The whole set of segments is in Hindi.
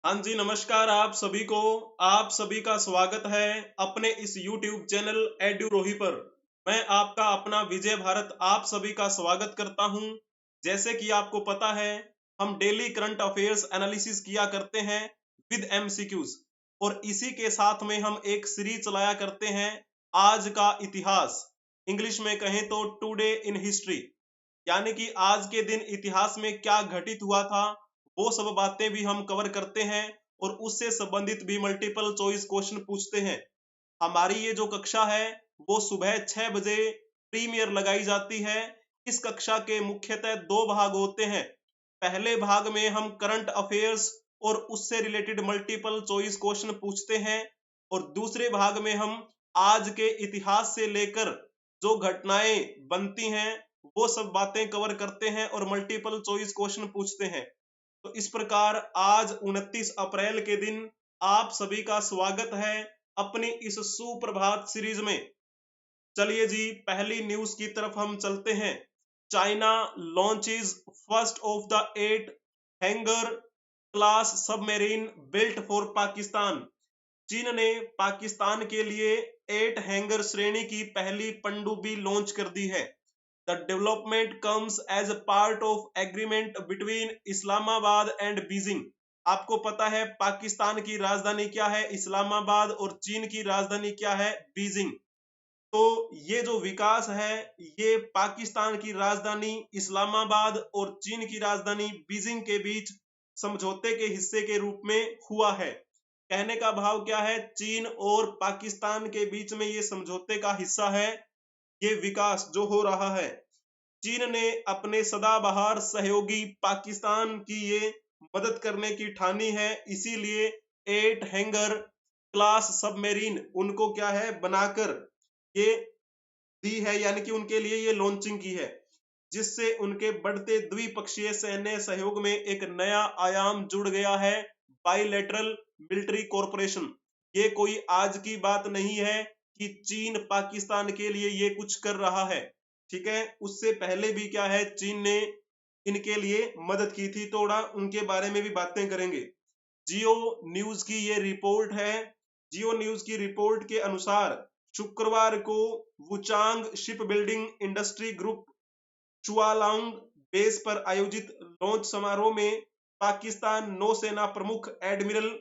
हाँ जी, नमस्कार आप सभी को। आप सभी का स्वागत है अपने इस YouTube चैनल एड्यूरोही पर। मैं आपका अपना विजय भारत आप सभी का स्वागत करता हूं। जैसे कि आपको पता है, हम डेली करंट अफेयर्स एनालिसिस किया करते हैं विद एमसीक्यूज, और इसी के साथ में हम एक सीरीज चलाया करते हैं आज का इतिहास। इंग्लिश में कहें तो टुडे इन हिस्ट्री, यानी कि आज के दिन इतिहास में क्या घटित हुआ था, वो सब बातें भी हम कवर करते हैं और उससे संबंधित भी मल्टीपल चॉइस क्वेश्चन पूछते हैं। हमारी ये जो कक्षा है वो सुबह 6 बजे प्रीमियर लगाई जाती है। इस कक्षा के मुख्यतः दो भाग होते हैं। पहले भाग में हम करंट अफेयर्स और उससे रिलेटेड मल्टीपल चॉइस क्वेश्चन पूछते हैं, और दूसरे भाग में हम आज के इतिहास से लेकर जो घटनाएं बनती हैं वो सब बातें कवर करते हैं और मल्टीपल चॉइस क्वेश्चन पूछते हैं। तो इस प्रकार आज 29 अप्रैल के दिन आप सभी का स्वागत है अपनी इस सुप्रभात सीरीज में। चलिए जी, पहली न्यूज की तरफ हम चलते हैं। China launches first of the 8 hanger class submarine built for Pakistan. चीन ने पाकिस्तान के लिए 8 हैंगर श्रेणी की पहली पनडुब्बी लॉन्च कर दी है। The development comes as a part of agreement between Islamabad and Beijing. आपको पता है पाकिस्तान की राजधानी क्या है? इस्लामाबाद। और चीन की राजधानी क्या है? बीजिंग। तो ये जो विकास है ये पाकिस्तान की राजधानी इस्लामाबाद और चीन की राजधानी बीजिंग के बीच समझौते के हिस्से के रूप में हुआ है। कहने का भाव क्या है? चीन और पाकिस्तान के बीच में ये समझौते का हिस्सा है ये विकास जो हो रहा है। चीन ने अपने सदाबहार सहयोगी पाकिस्तान की ये मदद करने की ठानी है, इसीलिए 8 हैंगर क्लास सबमरीन उनको क्या है बनाकर ये दी है, यानी कि उनके लिए ये लॉन्चिंग की है, जिससे उनके बढ़ते द्विपक्षीय सैन्य सहयोग में एक नया आयाम जुड़ गया है, बाइलेटरल मिलिट्री कॉर्पोरेशन। ये कोई आज की बात नहीं है कि चीन पाकिस्तान के लिए ये कुछ कर रहा है, ठीक है। उससे पहले भी क्या है, चीन ने इनके लिए मदद की थी, थोड़ा उनके बारे में भी बातें करेंगे। जियो न्यूज की ये रिपोर्ट है। जियो न्यूज की रिपोर्ट के अनुसार शुक्रवार को Wuchang ship building industry group चुआलांग बेस पर आयोजित लॉन्च समारोह में पाकिस्तान नौसेना प्रमुख एडमिरल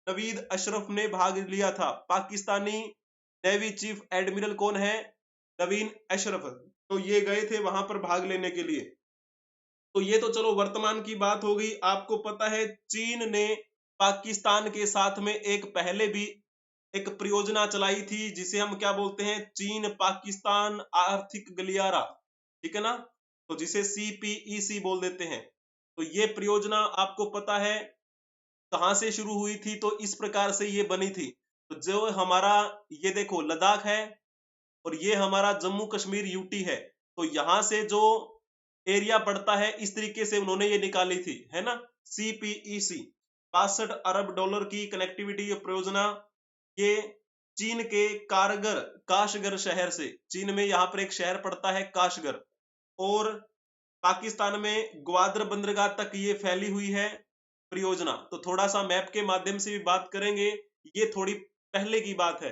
नवीद अशरफ ने भाग लिया था। पाकिस्तानी नेवी चीफ एडमिरल कौन है? नवीद अशरफ। तो ये गए थे वहां पर भाग लेने के लिए। तो ये तो चलो वर्तमान की बात हो गई। आपको पता है चीन ने पाकिस्तान के साथ में एक पहले भी एक परियोजना चलाई थी जिसे हम क्या बोलते हैं? चीन पाकिस्तान आर्थिक गलियारा, ठीक है ना, तो जिसे CPEC बोल देते हैं। तो ये परियोजना आपको पता है कहां से शुरू हुई थी? तो इस प्रकार से ये बनी थी। तो जो हमारा ये देखो लद्दाख है और ये हमारा जम्मू कश्मीर यूटी है, तो यहां से जो एरिया पड़ता है इस तरीके से उन्होंने ये निकाली थी, है ना। CPEC 65 अरब डॉलर की कनेक्टिविटी परियोजना, ये चीन के कारगर काशगर शहर से, चीन में यहाँ पर एक शहर पड़ता है काशगर, और पाकिस्तान में ग्वादर बंदरगाह तक ये फैली हुई है परियोजना। तो थोड़ा सा मैप के माध्यम से भी बात करेंगे, ये थोड़ी पहले की बात है।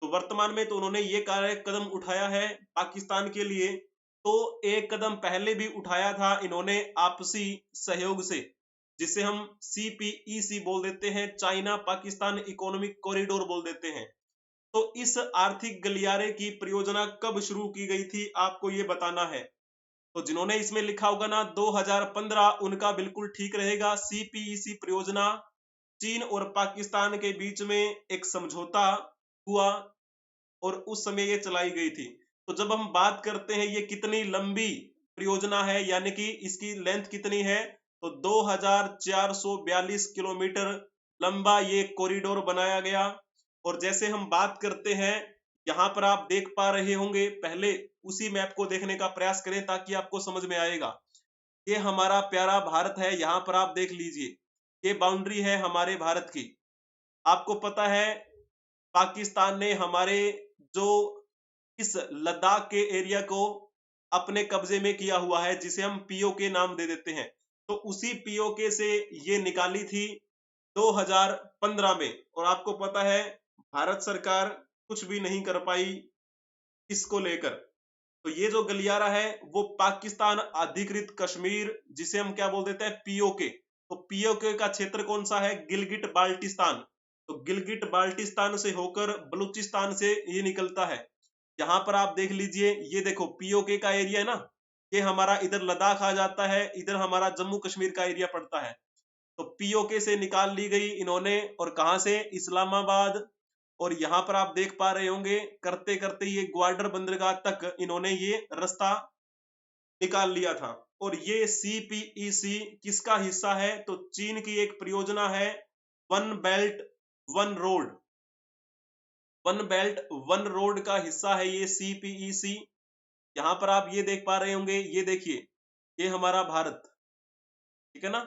तो वर्तमान में तो उन्होंने ये कार्य कदम उठाया है पाकिस्तान के लिए। तो एक कदम पहले भी उठाया था इन्होंने आपसी सहयोग से, जिसे हम CPEC बोल देते हैं, चाइना पाकिस्तान इकोनॉमिक कॉरिडोर बोल देते हैं। तो इस आर्थिक गलियारे की परियोजना कब शुरू की गई थी आपको ये बताना है। तो जिन्होंने इसमें लिखा होगा ना 2015, उनका बिल्कुल ठीक रहेगा। CPEC परियोजना चीन और पाकिस्तान के बीच में एक समझौता हुआ और उस समय ये चलाई गई थी। तो जब हम बात करते हैं ये कितनी लंबी परियोजना है, यानी कि इसकी लेंथ कितनी है, तो 2442 किलोमीटर लंबा ये कॉरिडोर बनाया गया। और जैसे हम बात करते हैं, यहाँ पर आप देख पा रहे होंगे, पहले उसी मैप को देखने का प्रयास करें ताकि आपको समझ में आएगा। ये हमारा प्यारा भारत है, यहाँ पर आप देख लीजिए, ये बाउंड्री है हमारे भारत की। आपको पता है पाकिस्तान ने हमारे जो इस लद्दाख के एरिया को अपने कब्जे में किया हुआ है, जिसे हम POK नाम दे देते हैं। तो उसी POK से ये निकाली थी 2015 में। और आपको पता है भारत सरकार कुछ भी नहीं कर पाई इसको लेकर। तो ये जो गलियारा है वो पाकिस्तान अधिकृत कश्मीर, जिसे हम क्या बोल देते हैं, पीओके। तो पीओके का क्षेत्र कौन सा है, गिलगिट बाल्टिस्तान। तो गिलगिट बाल्टिस्तान से होकर बलूचिस्तान से ये निकलता है। यहाँ पर आप देख लीजिए, ये देखो पीओके का एरिया है ना, ये हमारा इधर लद्दाख आ जाता है, इधर हमारा जम्मू कश्मीर का एरिया पड़ता है। तो पीओके से निकाल ली गई इन्होंने, और कहां से, इस्लामाबाद। और यहाँ पर आप देख पा रहे होंगे करते करते ये ग्वाडर बंदरगाह तक इन्होंने ये रास्ता निकाल लिया था। और ये सीपीईसी किसका हिस्सा है, तो चीन की एक परियोजना है, one belt one road. One belt one road का हिस्सा है ये सीपीईसी। यहाँ पर आप ये देख पा रहे होंगे, ये देखिए, ये हमारा भारत, ठीक है ना।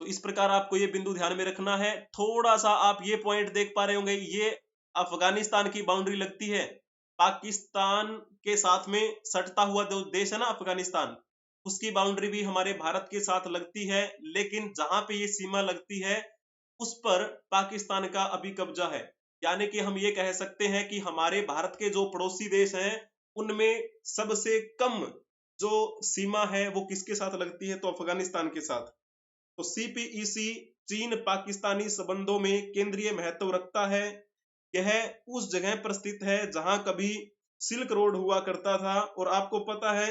तो इस प्रकार आपको ये बिंदु ध्यान में रखना है। थोड़ा सा आप ये पॉइंट देख पा रहे होंगे, ये अफगानिस्तान की बाउंड्री लगती है। पाकिस्तान के साथ में सटता हुआ जो देश है ना अफगानिस्तान, उसकी बाउंड्री भी हमारे भारत के साथ लगती है। लेकिन जहां पे ये सीमा लगती है उस पर पाकिस्तान का अभी कब्जा है। यानी कि हम ये कह सकते हैं कि हमारे भारत के जो पड़ोसी देश हैं उनमें सबसे कम जो सीमा है वो किसके साथ लगती है, तो अफगानिस्तान के साथ। तो सीपीईसी चीन पाकिस्तानी संबंधों में केंद्रीय महत्व रखता है। यह उस जगह पर स्थित है जहां कभी सिल्क रोड हुआ करता था। और आपको पता है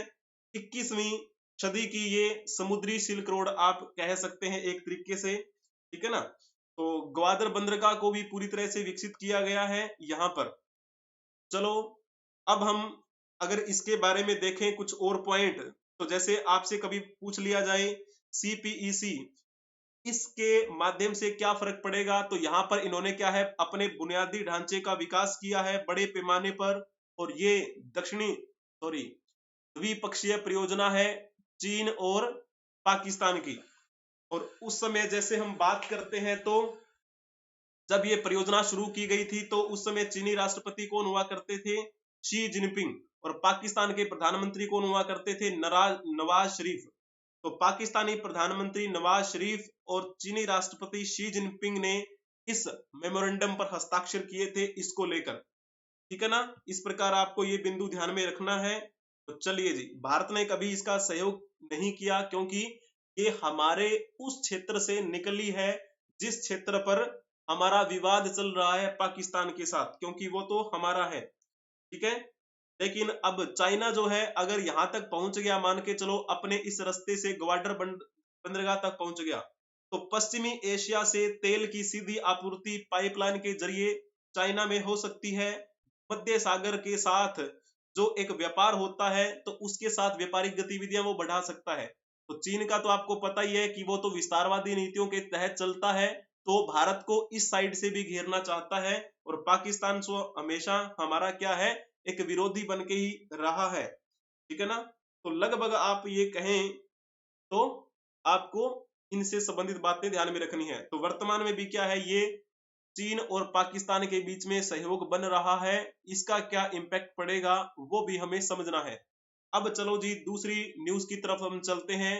21वीं सदी की ये समुद्री सिल्क रोड आप कह सकते हैं एक तरीके से, ठीक है ना। तो ग्वादर बंदरगाह को भी पूरी तरह से विकसित किया गया है यहाँ पर। चलो अब हम अगर इसके बारे में देखें कुछ और पॉइंट, तो जैसे आपसे कभी पूछ लिया जाए सीपीईसी इसके माध्यम से क्या फर्क पड़ेगा, तो यहाँ पर इन्होंने क्या है, अपने बुनियादी ढांचे का विकास किया है बड़े पैमाने पर। और ये द्विपक्षीय परियोजना है चीन और पाकिस्तान की। और उस समय जैसे हम बात करते हैं तो जब ये परियोजना शुरू की गई थी तो उस समय चीनी राष्ट्रपति कौन हुआ करते थे, शी जिनपिंग। और पाकिस्तान के प्रधानमंत्री कौन हुआ करते थे, नवाज शरीफ। तो पाकिस्तानी प्रधानमंत्री नवाज शरीफ और चीनी राष्ट्रपति शी जिनपिंग ने इस मेमोरेंडम पर हस्ताक्षर किए थे इसको लेकर, ठीक है ना। इस प्रकार आपको ये बिंदु ध्यान में रखना है। तो चलिए जी, भारत ने कभी इसका सहयोग नहीं किया क्योंकि ये हमारे उस क्षेत्र से निकली है जिस क्षेत्र पर हमारा विवाद चल रहा है पाकिस्तान के साथ, क्योंकि वो तो हमारा है, ठीक है। लेकिन अब चाइना जो है अगर यहां तक पहुंच गया, मान के चलो अपने इस रास्ते से ग्वाडर बंदरगाह तक पहुंच गया, तो पश्चिमी एशिया से तेल की सीधी आपूर्ति पाइपलाइन के जरिए चाइना में हो सकती है। मध्य सागर के साथ जो एक व्यापार होता है तो उसके साथ व्यापारिक गतिविधियां वो बढ़ा सकता है। तो चीन का तो आपको पता ही है कि वो तो विस्तारवादी नीतियों के तहत चलता है, तो भारत को इस साइड से भी घेरना चाहता है। और पाकिस्तान तो हमेशा हमारा क्या है, एक विरोधी बन के ही रहा है, ठीक है ना। तो लगभग आप ये कहें तो आपको इनसे संबंधित बातें ध्यान में रखनी है। तो वर्तमान में भी क्या है, ये चीन और पाकिस्तान के बीच में सहयोग बन रहा है, इसका क्या इंपैक्ट पड़ेगा वो भी हमें समझना है। अब चलो जी दूसरी न्यूज की तरफ हम चलते हैं।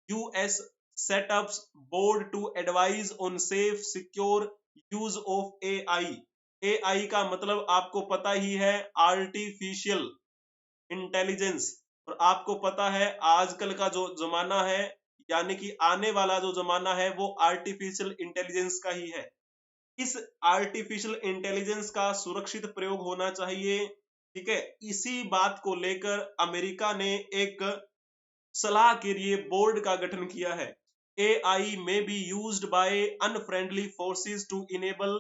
US setups board to advise on safe secure use of AI. AI का मतलब आपको पता ही है, आर्टिफिशियल इंटेलिजेंस। और आपको पता है आजकल का जो जमाना है, यानी कि आने वाला जो जमाना है वो आर्टिफिशियल इंटेलिजेंस का ही है। इस आर्टिफिशियल इंटेलिजेंस का सुरक्षित प्रयोग होना चाहिए, ठीक है। इसी बात को लेकर अमेरिका ने एक सलाह के लिए बोर्ड का गठन किया है। AI may be used by unfriendly forces to enable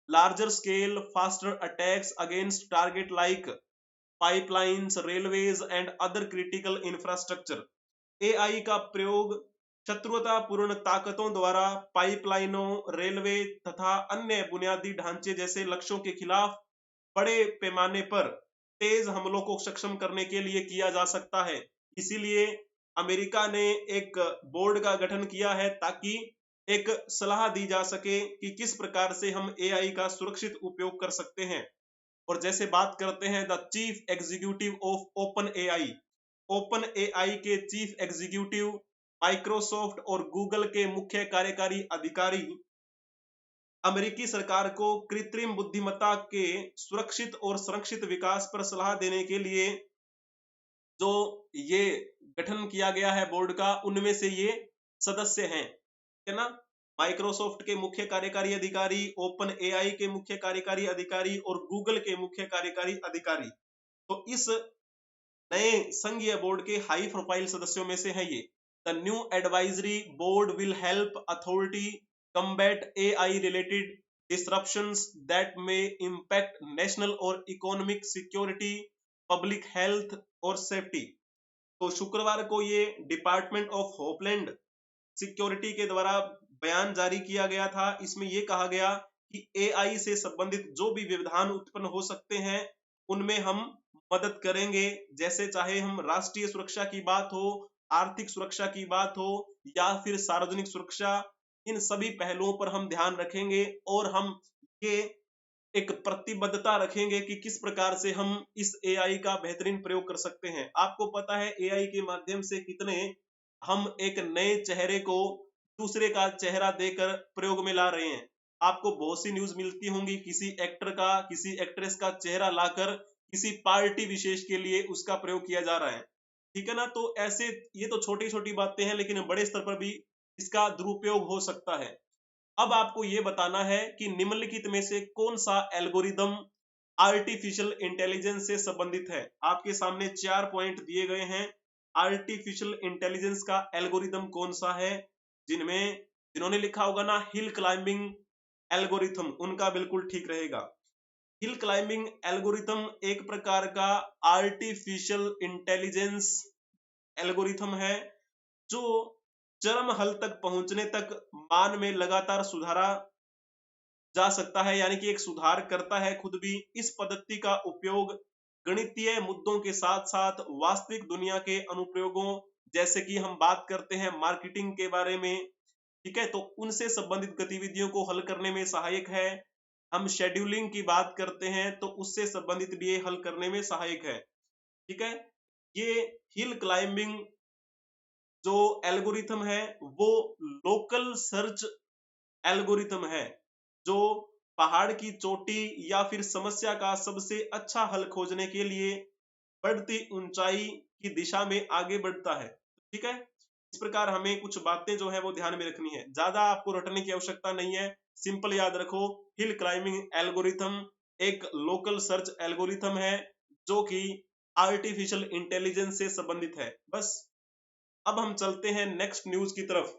larger scale faster attacks against target like pipelines, railways and other critical infrastructure। AI का प्रयोग शत्रुतापूर्ण ताकतों द्वारा पाइपलाइनों, रेलवे तथा अन्य बुनियादी ढांचे जैसे लक्ष्यों के खिलाफ बड़े पैमाने पर तेज हमलों को सक्षम करने के लिए किया जा सकता है। इसीलिए अमेरिका ने एक बोर्ड का गठन किया है ताकि एक सलाह दी जा सके कि किस प्रकार से हम AI का सुरक्षित उपयोग कर सकते हैं। और जैसे बात करते हैं the chief executive of open AI, open AI के चीफ एग्जीक्यूटिव, माइक्रोसॉफ्ट और गूगल के मुख्य कार्यकारी अधिकारी अमेरिकी सरकार को कृत्रिम बुद्धिमत्ता के सुरक्षित और संरक्षित विकास पर सलाह देने के लिए जो ये गठन किया गया है बोर्ड का, उनमें से ये सदस्य हैं, है ना। माइक्रोसॉफ्ट के मुख्य कार्यकारी अधिकारी, ओपन एआई के मुख्य कार्यकारी अधिकारी और गूगल के मुख्य कार्यकारी अधिकारी। तो इस नए संघीय बोर्ड के हाई प्रोफाइल सदस्यों में से है ये। The new advisory board will help authority combat AI related disruptions that may impact national और इकोनॉमिक सिक्योरिटी, पब्लिक हेल्थ और सेफ्टी। तो शुक्रवार को ये डिपार्टमेंट ऑफ होपलैंड सिक्योरिटी के द्वारा बयान जारी किया गया था। इसमें ये कहा गया कि एआई से संबंधित जो भी व्यवधान उत्पन्न हो सकते हैं उनमें हम मदद करेंगे, जैसे चाहे हम राष्ट्रीय सुरक्षा की बात हो, आर्थिक सुरक्षा की बात हो या फिर सार्वजनिक सुरक्षा, इन सभी पहलुओं पर हम ध्यान रखेंगे और हम ये एक प्रतिबद्धता रखेंगे कि किस प्रकार से हम इस एआई का बेहतरीन प्रयोग कर सकते हैं। आपको पता है एआई के माध्यम से कितने हम एक नए चेहरे को दूसरे का चेहरा देकर प्रयोग में ला रहे हैं। आपको बहुत सी न्यूज मिलती होंगी किसी एक्टर का, किसी एक्ट्रेस का चेहरा लाकर किसी पार्टी विशेष के लिए उसका प्रयोग किया जा रहा है, ठीक है ना। तो ऐसे ये तो छोटी छोटी बातें हैं, लेकिन बड़े स्तर पर भी इसका दुरुपयोग हो सकता है। अब आपको ये बताना है कि निम्नलिखित में से कौन सा एल्गोरिदम आर्टिफिशियल इंटेलिजेंस से संबंधित है। आपके सामने 4 पॉइंट दिए गए हैं। आर्टिफिशियल इंटेलिजेंस का एल्गोरिदम कौन सा है? जिन्होंने लिखा होगा ना हिल क्लाइंबिंग एल्गोरिथम, उनका बिल्कुल ठीक रहेगा। हिल क्लाइंबिंग एल्गोरिथम एक प्रकार का आर्टिफिशियल इंटेलिजेंस एल्गोरिथम है जो चरम हल तक पहुंचने तक मान में लगातार सुधारा जा सकता है, यानी कि एक सुधार करता है खुद भी। इस पद्धति का उपयोग गणितीय मुद्दों के साथ साथ वास्तविक दुनिया के अनुप्रयोगों, जैसे कि हम बात करते हैं मार्केटिंग के बारे में, ठीक है, तो उनसे संबंधित गतिविधियों को हल करने में सहायक है। हम शेड्यूलिंग की बात करते हैं तो उससे संबंधित भी ये हल करने में सहायक है, ठीक है। ये हिल क्लाइंबिंग जो एल्गोरिथम है वो लोकल सर्च एल्गोरिथम है, जो पहाड़ की चोटी या फिर समस्या का सबसे अच्छा हल खोजने के लिए बढ़ती ऊंचाई की दिशा में आगे बढ़ता है, ठीक है। इस प्रकार हमें कुछ बातें जो है वो ध्यान में रखनी है, ज्यादा आपको रटने की आवश्यकता नहीं है। सिंपल याद रखो, हिल क्लाइंबिंग एल्गोरिथम एक लोकल सर्च एल्गोरिथम है जो कि आर्टिफिशियल इंटेलिजेंस से संबंधित है, बस। अब हम चलते हैं नेक्स्ट न्यूज की तरफ।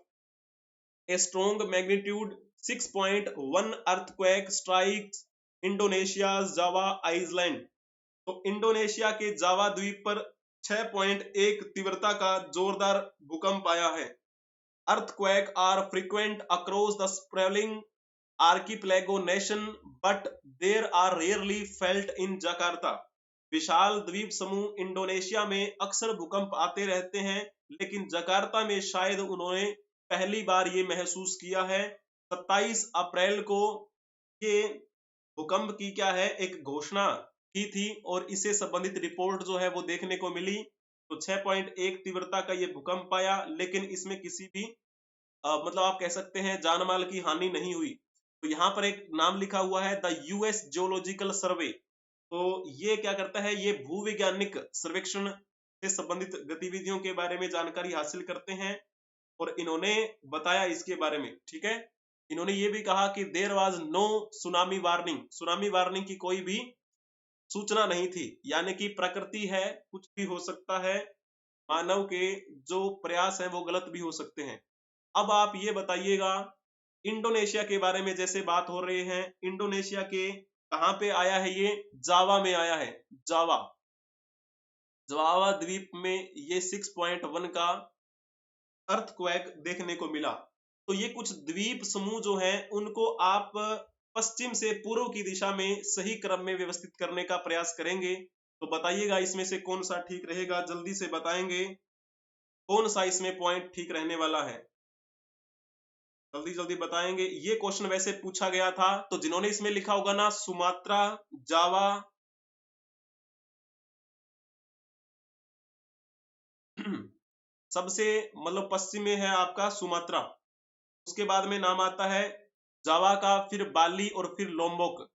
A strong magnitude 6.1 earthquake strikes Indonesia's Java island। तो इंडोनेशिया के जावा द्वीप पर 6.1 तीव्रता का जोरदार भूकंप आया है। Earthquake are frequent across the sprawling archipelago nation, but there are rarely felt in Jakarta। विशाल द्वीप समूह इंडोनेशिया में अक्सर भूकंप आते रहते हैं, लेकिन जकार्ता में शायद उन्होंने पहली बार ये महसूस किया है। 27 अप्रैल को ये भूकंप की क्या है एक घोषणा की थी और इससे संबंधित रिपोर्ट जो है वो देखने को मिली। तो 6.1 तीव्रता का ये भूकंप आया, लेकिन इसमें किसी भी मतलब आप कह सकते हैं जानमाल की हानि नहीं हुई। तो यहाँ पर एक नाम लिखा हुआ है द यूएस जियोलॉजिकल सर्वे। तो ये क्या करता है, ये भूवैज्ञानिक सर्वेक्षण से संबंधित गतिविधियों के बारे में जानकारी हासिल करते हैं और इन्होंने बताया इसके बारे में, ठीक है। इन्होंने ये भी कहा कि there was no tsunami warning, tsunami warning की कोई भी सूचना नहीं थी, यानी कि प्रकृति है, कुछ भी हो सकता है, मानव के जो प्रयास है वो गलत भी हो सकते हैं। अब आप ये बताइएगा इंडोनेशिया के बारे में जैसे बात हो रही है, इंडोनेशिया के कहां पे आया है, ये जावा में आया है। जावा द्वीप में ये 6.1 का अर्थक्वेक देखने को मिला। तो ये कुछ द्वीप समूह जो हैं उनको आप पश्चिम से पूर्व की दिशा में सही क्रम में व्यवस्थित करने का प्रयास करेंगे। तो बताइएगा इसमें से कौन सा ठीक रहेगा, जल्दी से बताएंगे कौन सा इसमें पॉइंट ठीक रहने वाला है, जल्दी जल्दी बताएंगे। ये क्वेश्चन वैसे पूछा गया था, तो जिन्होंने इसमें लिखा होगा ना सुमात्रा, जावा, सबसे मतलब पश्चिम में है आपका सुमात्रा, उसके बाद में नाम आता है जावा का, फिर बाली और फिर लोम्बोक।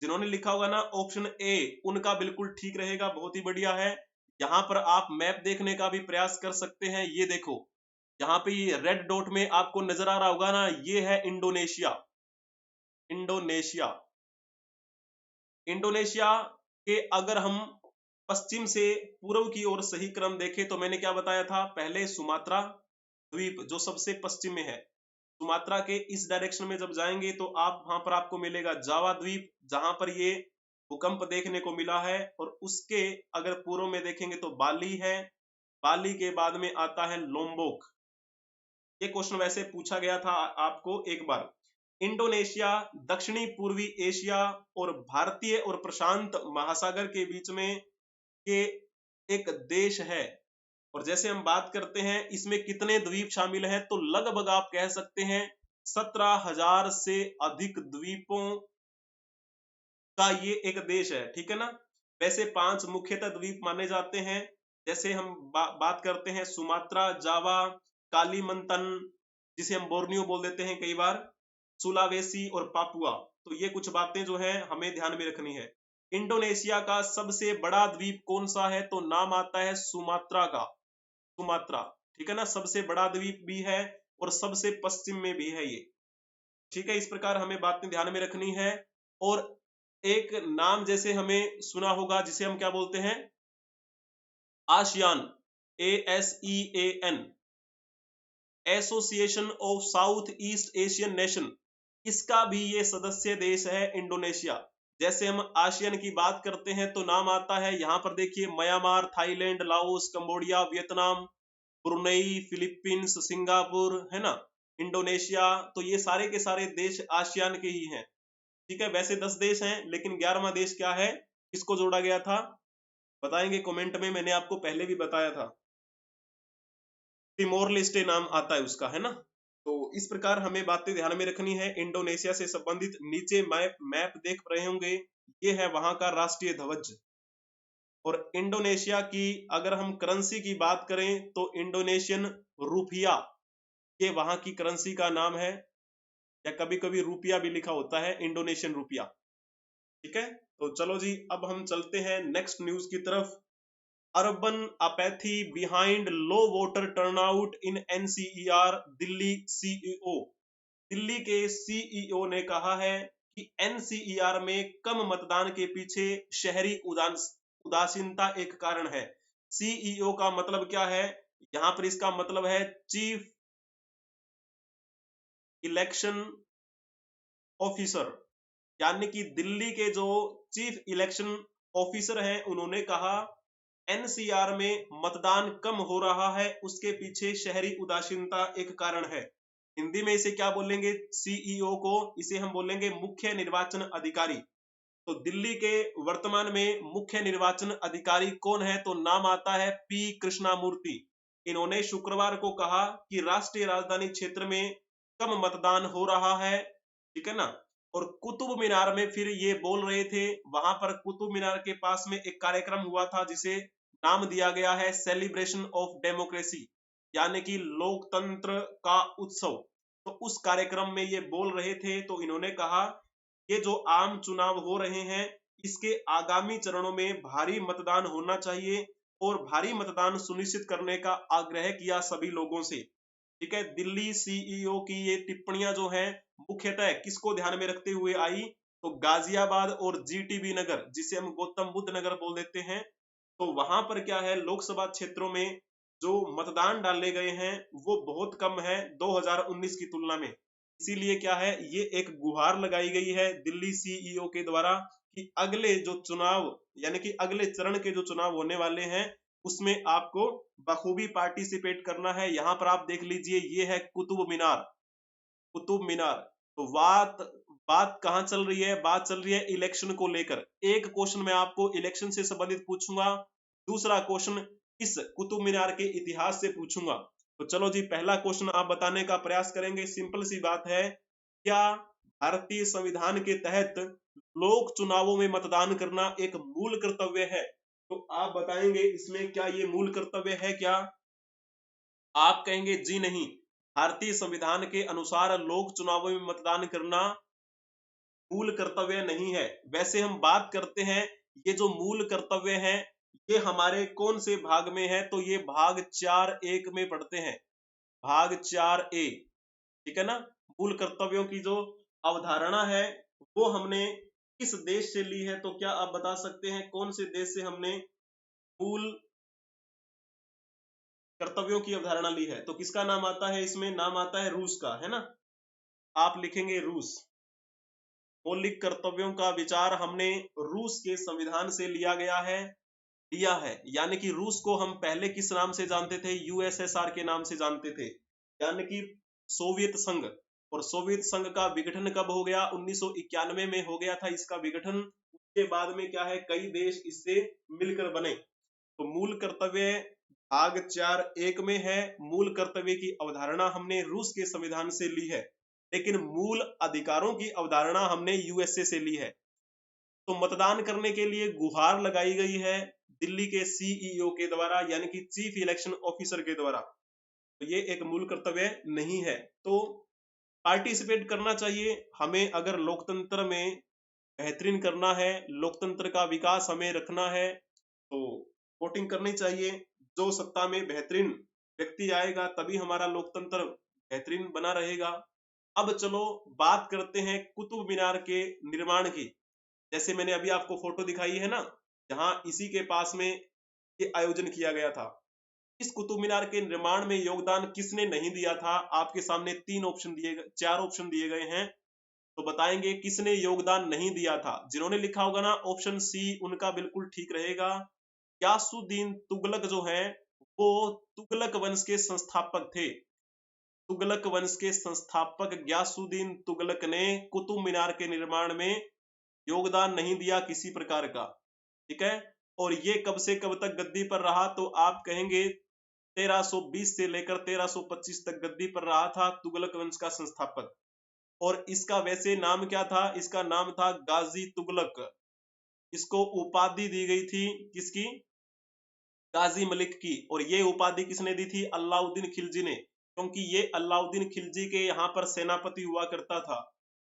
जिन्होंने लिखा होगा ना ऑप्शन ए, उनका बिल्कुल ठीक रहेगा, बहुत ही बढ़िया है। यहाँ पर आप मैप देखने का भी प्रयास कर सकते हैं। ये देखो, यहाँ पे ये रेड डॉट में आपको नजर आ रहा होगा ना, ये है इंडोनेशिया। इंडोनेशिया, इंडोनेशिया के अगर हम पश्चिम से पूर्व की ओर सही क्रम देखें तो मैंने क्या बताया था, पहले सुमात्रा द्वीप जो सबसे पश्चिम में है। सुमात्रा के इस डायरेक्शन में जब जाएंगे तो आप वहां पर आपको मिलेगा जावा द्वीप, जहां पर ये भूकंप देखने को मिला है। और उसके अगर पूर्व में देखेंगे तो बाली है। बाली के बाद में आता है लोम्बोक। ये क्वेश्चन वैसे पूछा गया था आपको एक बार। इंडोनेशिया दक्षिणी पूर्वी एशिया और भारतीय और प्रशांत महासागर के बीच में के एक देश है। और जैसे हम बात करते हैं इसमें कितने द्वीप शामिल हैं, तो लगभग आप कह सकते हैं 17,000 से अधिक द्वीपों का ये एक देश है, ठीक है ना। वैसे 5 मुख्यतः द्वीप माने जाते हैं। जैसे हम बात करते हैं सुमात्रा, जावा, कालीमंतन, जिसे हम बोर्नियो बोल देते हैं कई बार, सुलावेसी और पापुआ। तो ये कुछ बातें जो है हमें ध्यान में रखनी है। इंडोनेशिया का सबसे बड़ा द्वीप कौन सा है, तो नाम आता है सुमात्रा का। सुमात्रा, ठीक है ना, सबसे बड़ा द्वीप भी है और सबसे पश्चिम में भी है ये, ठीक है। इस प्रकार हमें बातें ध्यान में रखनी है। और एक नाम जैसे हमें सुना होगा जिसे हम क्या बोलते हैं, ASEAN, ASEAN, association of south east Asian nation. इसका भी ये सदस्य देश है इंडोनेशिया। जैसे हम आसियान की बात करते हैं तो नाम आता है, यहाँ पर देखिए, Myanmar, Thailand, Laos, Cambodia, Vietnam, Brunei, Philippines, Singapore, है ना, इंडोनेशिया। तो ये सारे के सारे देश आसियान के ही हैं, ठीक है। वैसे 10 देश हैं, लेकिन 11वां देश क्या है, किसको जोड़ा गया था, बताएंगे कमेंट में, मैंने आपको पहले भी बताया था। तिमोर लेस्टे नाम आता है उसका, है ना। तो इस प्रकार हमें बातें ध्यान में रखनी है। इंडोनेशिया से संबंधित नीचे मैप देख रहे होंगे, ये है वहां का राष्ट्रीय ध्वज। और इंडोनेशिया की अगर हम करेंसी की बात करें तो इंडोनेशियन रुपया, ये वहां की करेंसी का नाम है, या कभी कभी रुपया भी लिखा होता है, इंडोनेशियन रुपया, ठीक है। तो चलो जी, अब हम चलते हैं नेक्स्ट न्यूज की तरफ। अर्बन अपैथी बिहाइंड लो वोटर टर्नआउट इन NCER, दिल्ली CEO। दिल्ली के CEO ने कहा है कि NCER में कम मतदान के पीछे शहरी उदासीनता एक कारण है। CEO का मतलब क्या है, यहां पर इसका मतलब है चीफ इलेक्शन ऑफिसर, यानी कि दिल्ली के जो चीफ इलेक्शन ऑफिसर हैं, उन्होंने कहा NCR में मतदान कम हो रहा है, उसके पीछे शहरी उदासीनता एक कारण है। हिंदी में इसे क्या बोलेंगे, CEO को इसे हम बोलेंगे मुख्य निर्वाचन अधिकारी। तो दिल्ली के वर्तमान में मुख्य निर्वाचन अधिकारी कौन है, तो नाम आता है P कृष्णामूर्ति। इन्होंने शुक्रवार को कहा कि राष्ट्रीय राजधानी क्षेत्र में कम मतदान हो रहा है, ठीक है ना। और कुतुब मीनार में फिर ये बोल रहे थे, वहां पर कुतुब मीनार के पास में एक कार्यक्रम हुआ था जिसे नाम दिया गया है सेलिब्रेशन ऑफ डेमोक्रेसी, यानी कि लोकतंत्र का उत्सव। तो उस कार्यक्रम में ये बोल रहे थे, तो इन्होंने कहा ये जो आम चुनाव हो रहे हैं, इसके आगामी चरणों में भारी मतदान होना चाहिए और भारी मतदान सुनिश्चित करने का आग्रह किया सभी लोगों से, ठीक है। दिल्ली CEO की ये टिप्पणियां जो हैं मुख्यतः किसको ध्यान में रखते हुए आई, तो गाजियाबाद और GTB नगर, जिसे हम गौतम बुद्ध नगर बोल देते हैं। तो वहां पर क्या है, लोकसभा क्षेत्रों में जो मतदान डाले गए हैं वो बहुत कम है 2019 की तुलना में। इसीलिए क्या है, ये एक गुहार लगाई गई है दिल्ली CEO के द्वारा कि अगले जो चुनाव, यानी कि अगले चरण के जो चुनाव होने वाले हैं, उसमें आपको बखूबी पार्टिसिपेट करना है। यहाँ पर आप देख लीजिए, ये है कुतुब मीनार, कुतुब मीनार। तो बात कहाँ चल रही है, बात चल रही है इलेक्शन को लेकर। एक क्वेश्चन मैं आपको इलेक्शन से संबंधित पूछूंगा, दूसरा क्वेश्चन इस कुतुब मीनार के इतिहास से पूछूंगा। तो चलो जी, पहला क्वेश्चन आप बताने का प्रयास करेंगे। सिंपल सी बात है, क्या भारतीय संविधान के तहत लोक चुनावों में मतदान करना एक मूल कर्तव्य है? तो आप बताएंगे इसमें क्या ये मूल कर्तव्य है क्या? आप कहेंगे जी नहीं, भारतीय संविधान के अनुसार लोक चुनावों में मतदान करना मूल कर्तव्य नहीं है। वैसे हम बात करते हैं, ये जो मूल कर्तव्य है ये हमारे कौन से भाग में है, तो ये भाग 4.1 में पढ़ते हैं, भाग 4A, ठीक है ना। मूल कर्तव्यों की जो अवधारणा है वो हमने किस देश से ली है, तो क्या आप बता सकते हैं कौन से देश से हमने मूल कर्तव्यों की अवधारणा ली है? तो किसका नाम आता है इसमें? नाम आता है रूस का, है ना। आप लिखेंगे रूस। मौलिक कर्तव्यों का विचार हमने रूस के संविधान से लिया है। यानी कि रूस को हम पहले किस नाम से जानते थे? यूएसएसआर के नाम से जानते थे, यानी कि सोवियत संघ। और सोवियत संघ का विघटन कब हो गया? 1991 में हो गया था इसका विघटन। उसके बाद में क्या है, कई देश इससे मिलकर बने। तो मूल कर्तव्य भाग 4.1 में है, मूल कर्तव्य की अवधारणा हमने रूस के संविधान से ली है, लेकिन मूल अधिकारों की अवधारणा हमने यूएसए से ली है। तो मतदान करने के लिए गुहार लगाई गई है दिल्ली के सीईओ के द्वारा, यानी कि चीफ इलेक्शन ऑफिसर के द्वारा। तो ये एक मूल कर्तव्य नहीं है। तो पार्टिसिपेट करना चाहिए हमें, अगर लोकतंत्र में बेहतरीन करना है, लोकतंत्र का विकास हमें रखना है, तो वोटिंग करनी चाहिए। जो सत्ता में बेहतरीन व्यक्ति आएगा तभी हमारा लोकतंत्र बेहतरीन बना रहेगा। अब चलो बात करते हैं कुतुब मीनार के निर्माण की। जैसे मैंने अभी आपको फोटो दिखाई है ना, जहां इसी के पास में ये आयोजन किया गया था। इस कुतुब मीनार के निर्माण में योगदान किसने नहीं दिया था? आपके सामने 4 ऑप्शन दिए गए हैं, तो बताएंगे किसने योगदान नहीं दिया था। जिन्होंने लिखा होगा ना ऑप्शन सी, उनका बिल्कुल ठीक रहेगा। ग्यासुद्दीन तुगलक जो है वो तुगलक वंश के संस्थापक थे। तुगलक वंश के संस्थापक ग्यासुद्दीन तुगलक ने कुतुब मीनार के निर्माण में योगदान नहीं दिया किसी प्रकार का, ठीक है। और ये कब से कब तक गद्दी पर रहा? तो आप कहेंगे 1320 से लेकर 1325 तक गद्दी पर रहा था तुगलक वंश का संस्थापक। और इसका वैसे नाम क्या था? इसका नाम था गाजी तुगलक। इसको उपाधि दी गई थी किसकी? गाजी मलिक की। और ये उपाधि किसने दी थी? अलाउद्दीन खिलजी ने, क्योंकि ये अलाउद्दीन खिलजी के यहाँ पर सेनापति हुआ करता था।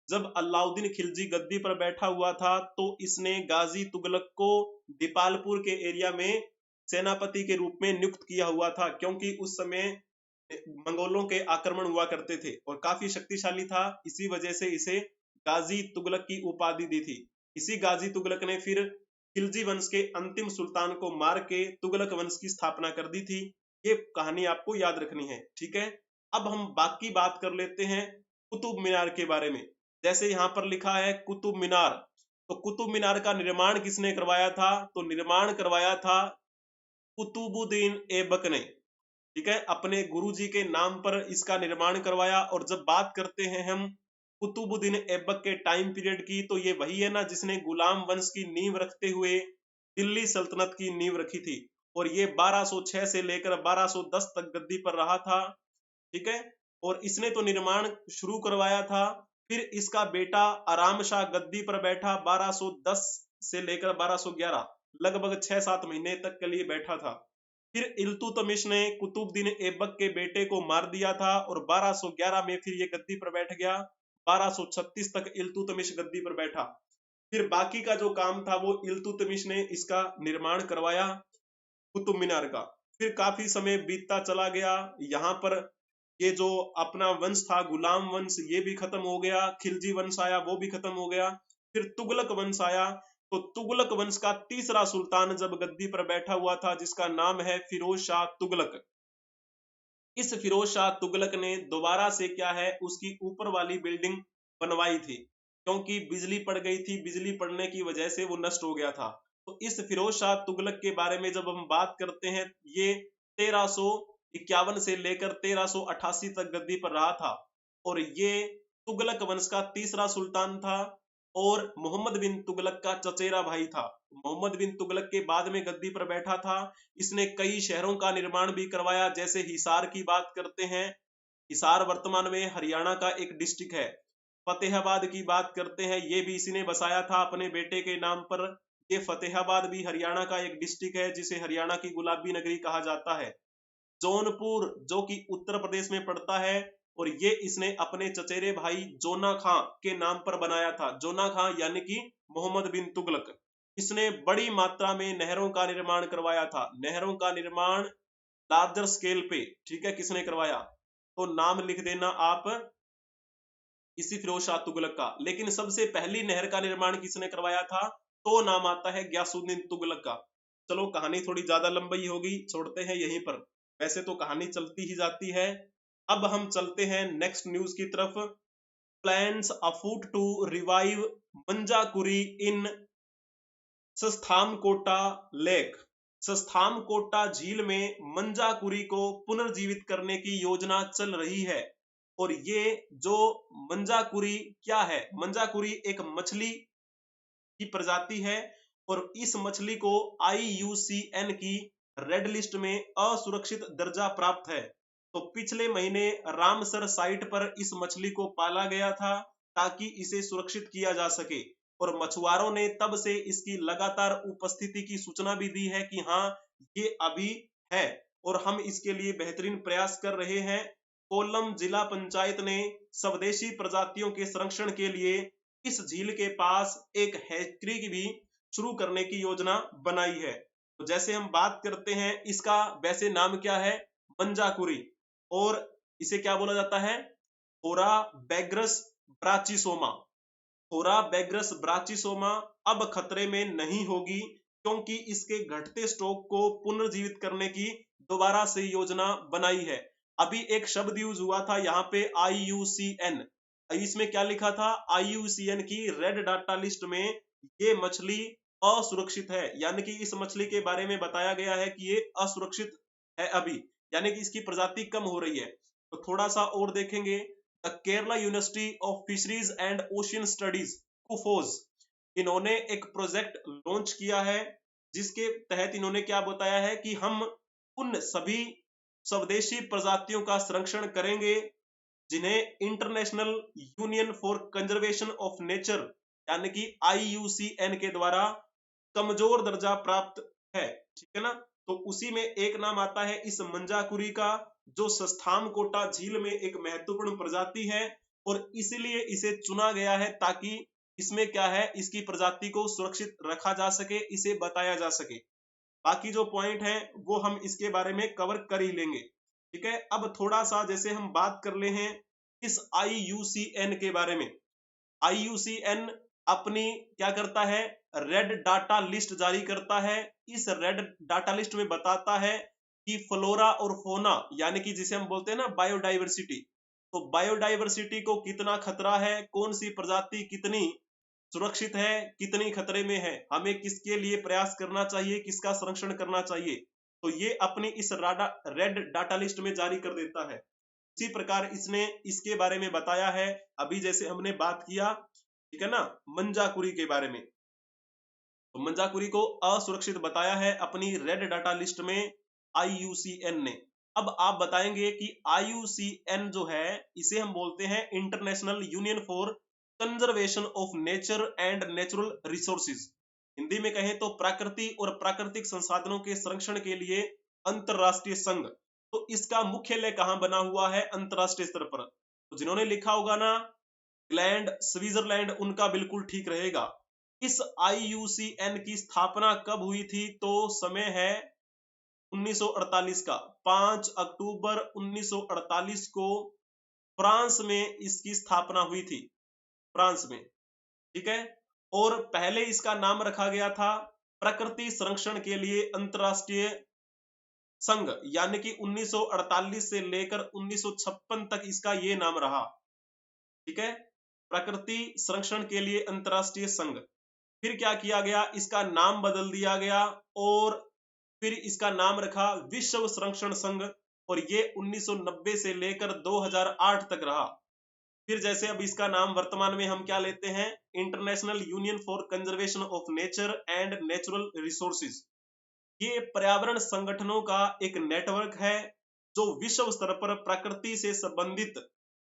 जब अलाउद्दीन खिलजी गद्दी पर बैठा हुआ था तो इसने गाजी तुगलक को दीपालपुर के एरिया में सेनापति के रूप में नियुक्त किया हुआ था, क्योंकि उस समय मंगोलों के आक्रमण हुआ करते थे और काफी शक्तिशाली था। इसी वजह से इसे गाजी तुगलक की उपाधि दी थी। इसी गाजी तुगलक ने फिर खिलजी वंश के अंतिम सुल्तान को मार के तुगलक वंश की स्थापना कर दी थी। ये कहानी आपको याद रखनी है, ठीक है। अब हम बाकी बात कर लेते हैं कुतुब मीनार के बारे में। जैसे यहाँ पर लिखा है कुतुब मीनार, तो कुतुब मीनार का निर्माण किसने करवाया था? तो निर्माण करवाया था कुतुबुद्दीन ऐबक ने, ठीक है। अपने गुरुजी के नाम पर इसका निर्माण करवाया। और जब बात करते हैं हम कुतुबुद्दीन ऐबक के टाइम पीरियड की, तो ये वही है ना जिसने गुलाम वंश की नींव रखते हुए दिल्ली सल्तनत की नींव रखी थी। और ये 1206 से लेकर 1210 तक गद्दी पर रहा था, ठीक है। और इसने तो निर्माण शुरू करवाया था, फिर इसका बेटा आराम शाह गद्दी पर बैठा 1210 से लेकर 1211, लगभग 6-7 महीने तक के लिए बैठा था। फिर इल्तुतमिश ने कुतुबुद्दीन ऐबक के बेटे को मार दिया था और 1211 में फिर ये गद्दी पर बैठ गया। 1236 तक इल्तुतमिश गद्दी पर बैठा। फिर बाकी का जो काम था वो इल्तुतमिश ने इसका निर्माण करवाया कुतुब मीनार का। फिर काफी समय बीतता चला गया, यहाँ पर ये जो अपना वंश था गुलाम वंश ये भी खत्म हो गया। खिलजी वंश आया वो भी खत्म हो गया। फिर तुगलक वंश आया, तो तुगलक वंश का तीसरा सुल्तान जब गद्दी पर बैठा हुआ था जिसका नाम है फिरोज शाह तुगलक। इस फिरोज शाह तुगलक ने दोबारा से क्या है उसकी ऊपर वाली बिल्डिंग बनवाई थी, क्योंकि बिजली पड़ गई थी, बिजली पड़ने की वजह से वो नष्ट हो गया था। तो इस फिरोज शाह तुगलक के बारे में जब हम बात करते हैं, ये 1351 से लेकर 1388 तक गद्दी पर रहा था और ये तुगलक वंश का तीसरा सुल्तान था और मोहम्मद बिन तुगलक का चचेरा भाई था। मोहम्मद बिन तुगलक के बाद में गद्दी पर बैठा था। इसने कई शहरों का निर्माण भी करवाया, जैसे हिसार की बात करते हैं, हिसार वर्तमान में हरियाणा का एक डिस्ट्रिक्ट है। फतेहाबाद की बात करते हैं, ये भी इसी ने बसाया था अपने बेटे के नाम पर। ये फतेहाबाद भी हरियाणा का एक डिस्ट्रिक्ट है जिसे हरियाणा की गुलाबी नगरी कहा जाता है। जौनपुर, जो कि उत्तर प्रदेश में पड़ता है, और ये इसने अपने चचेरे भाई जोना खां के नाम पर बनाया था। जोना खां यानी कि मोहम्मद बिन तुगलक। इसने बड़ी मात्रा में नहरों का निर्माण करवाया था। नहरों का निर्माण लार्जर स्केल पे, ठीक है, किसने करवाया? तो नाम लिख देना आप इसी फिरोज शाह तुगलक का। लेकिन सबसे पहली नहर का निर्माण किसने करवाया था? तो नाम आता है गयासुद्दीन तुगलक का। चलो कहानी थोड़ी ज्यादा लंबी होगी, छोड़ते हैं यहीं पर, वैसे तो कहानी चलती ही जाती है। अब हम चलते हैं नेक्स्ट न्यूज की तरफ। Plans afoot to revive manjakuri in Sasthamkotta lake. Sasthamkotta झील में मंजाकुरी को पुनर्जीवित करने की योजना चल रही है। और ये जो मंजाकुरी क्या है? मंजाकुरी एक मछली की प्रजाति है, और इस मछली को IUCN की रेड लिस्ट में असुरक्षित दर्जा प्राप्त है। तो पिछले महीने रामसर साइट पर इस मछली को पाला गया था ताकि इसे सुरक्षित किया जा सके, और मछुआरों ने तब से इसकी लगातार उपस्थिति की सूचना भी दी है कि हाँ ये अभी है और हम इसके लिए बेहतरीन प्रयास कर रहे हैं। कोल्लम जिला पंचायत ने स्वदेशी प्रजातियों के संरक्षण के लिए इस झील के पास एक हैचरी भी शुरू करने की योजना बनाई है। तो जैसे हम बात करते हैं, इसका वैसे नाम क्या है? मंजाकुरी, और इसे क्या बोला जाता है? होराबैग्रस ब्राचिसोमा। होराबैग्रस ब्राचिसोमा अब खतरे में नहीं होगी, क्योंकि इसके घटते स्टॉक को पुनर्जीवित करने की दोबारा से योजना बनाई है। अभी एक शब्द यूज हुआ था यहाँ पे IUCN, इसमें क्या लिखा था? IUCN की रेड डाटा लिस्ट में ये मछली असुरक्षित है, यानी कि इस मछली के बारे में बताया गया है कि ये असुरक्षित है अभी, यानी कि इसकी प्रजाति कम हो रही है। तो थोड़ा सा और देखेंगे। The Kerala University of Fisheries and Ocean Studies KUFOS, इन्होंने एक प्रोजेक्ट लॉन्च किया है जिसके तहत इन्होंने क्या बताया है कि हम उन सभी स्वदेशी प्रजातियों का संरक्षण करेंगे जिन्हें international union for conservation of nature यानी कि IUCN के द्वारा कमजोर दर्जा प्राप्त है, ठीक है ना। तो उसी में एक नाम आता है इस मंजाकुरी का, जो सस्थामकोटा झील में एक महत्वपूर्ण प्रजाति है, और इसलिए इसे चुना गया है ताकि इसमें क्या है, इसकी प्रजाति को सुरक्षित रखा जा सके, इसे बताया जा सके। बाकी जो पॉइंट है वो हम इसके बारे में कवर कर ही लेंगे, ठीक है। अब थोड़ा सा जैसे हम बात कर ले हैं इस IUCN के बारे में। IUCN अपनी क्या करता है? रेड डाटा लिस्ट जारी करता है। इस रेड डाटा लिस्ट में बताता है कि फ्लोरा और फोना, यानी कि जिसे हम बोलते हैं ना बायोडाइवर्सिटी, तो बायोडाइवर्सिटी को कितना खतरा है, कौन सी प्रजाति कितनी सुरक्षित है, कितनी खतरे में है, हमें किसके लिए प्रयास करना चाहिए, किसका संरक्षण करना चाहिए, तो ये अपनी इस रेड डाटा लिस्ट में जारी कर देता है। इसी प्रकार इसने इसके बारे में बताया है, अभी जैसे हमने बात किया, ठीक है ना, मंजाकुरी के बारे में। तो मंजाकुरी को असुरक्षित बताया है अपनी रेड डाटा लिस्ट में IUCN ने। अब आप बताएंगे कि IUCN जो है इसे हम बोलते हैं international union for conservation of nature and natural resources. Hindi में कहें तो प्रकृति और प्राकृतिक संसाधनों के संरक्षण के लिए अंतरराष्ट्रीय संघ। तो इसका मुख्यालय कहां बना हुआ है? अंतरराष्ट्रीय स्तर पर। तो जिन्होंने लिखा होगा ना ग्लैंड स्विट्जरलैंड, उनका बिल्कुल ठीक रहेगा। इस IUCN की स्थापना कब हुई थी? तो समय है 1948 का। 5 अक्टूबर 1948 को फ्रांस में इसकी स्थापना हुई थी, फ्रांस में, ठीक है। और पहले इसका नाम रखा गया था प्रकृति संरक्षण के लिए अंतरराष्ट्रीय संघ, यानी कि 1948 से लेकर 1956 तक इसका ये नाम रहा, ठीक है, प्रकृति संरक्षण के लिए अंतरराष्ट्रीय संघ। फिर क्या किया गया? इसका नाम बदल दिया गया और फिर इसका नाम रखा विश्व संरक्षण संघ, और ये 1990 से लेकर 2008 तक रहा। फिर जैसे अब इसका नाम वर्तमान में हम क्या लेते हैं? International union for conservation of nature and natural resources. ये पर्यावरण संगठनों का एक नेटवर्क है जो विश्व स्तर पर प्रकृति से संबंधित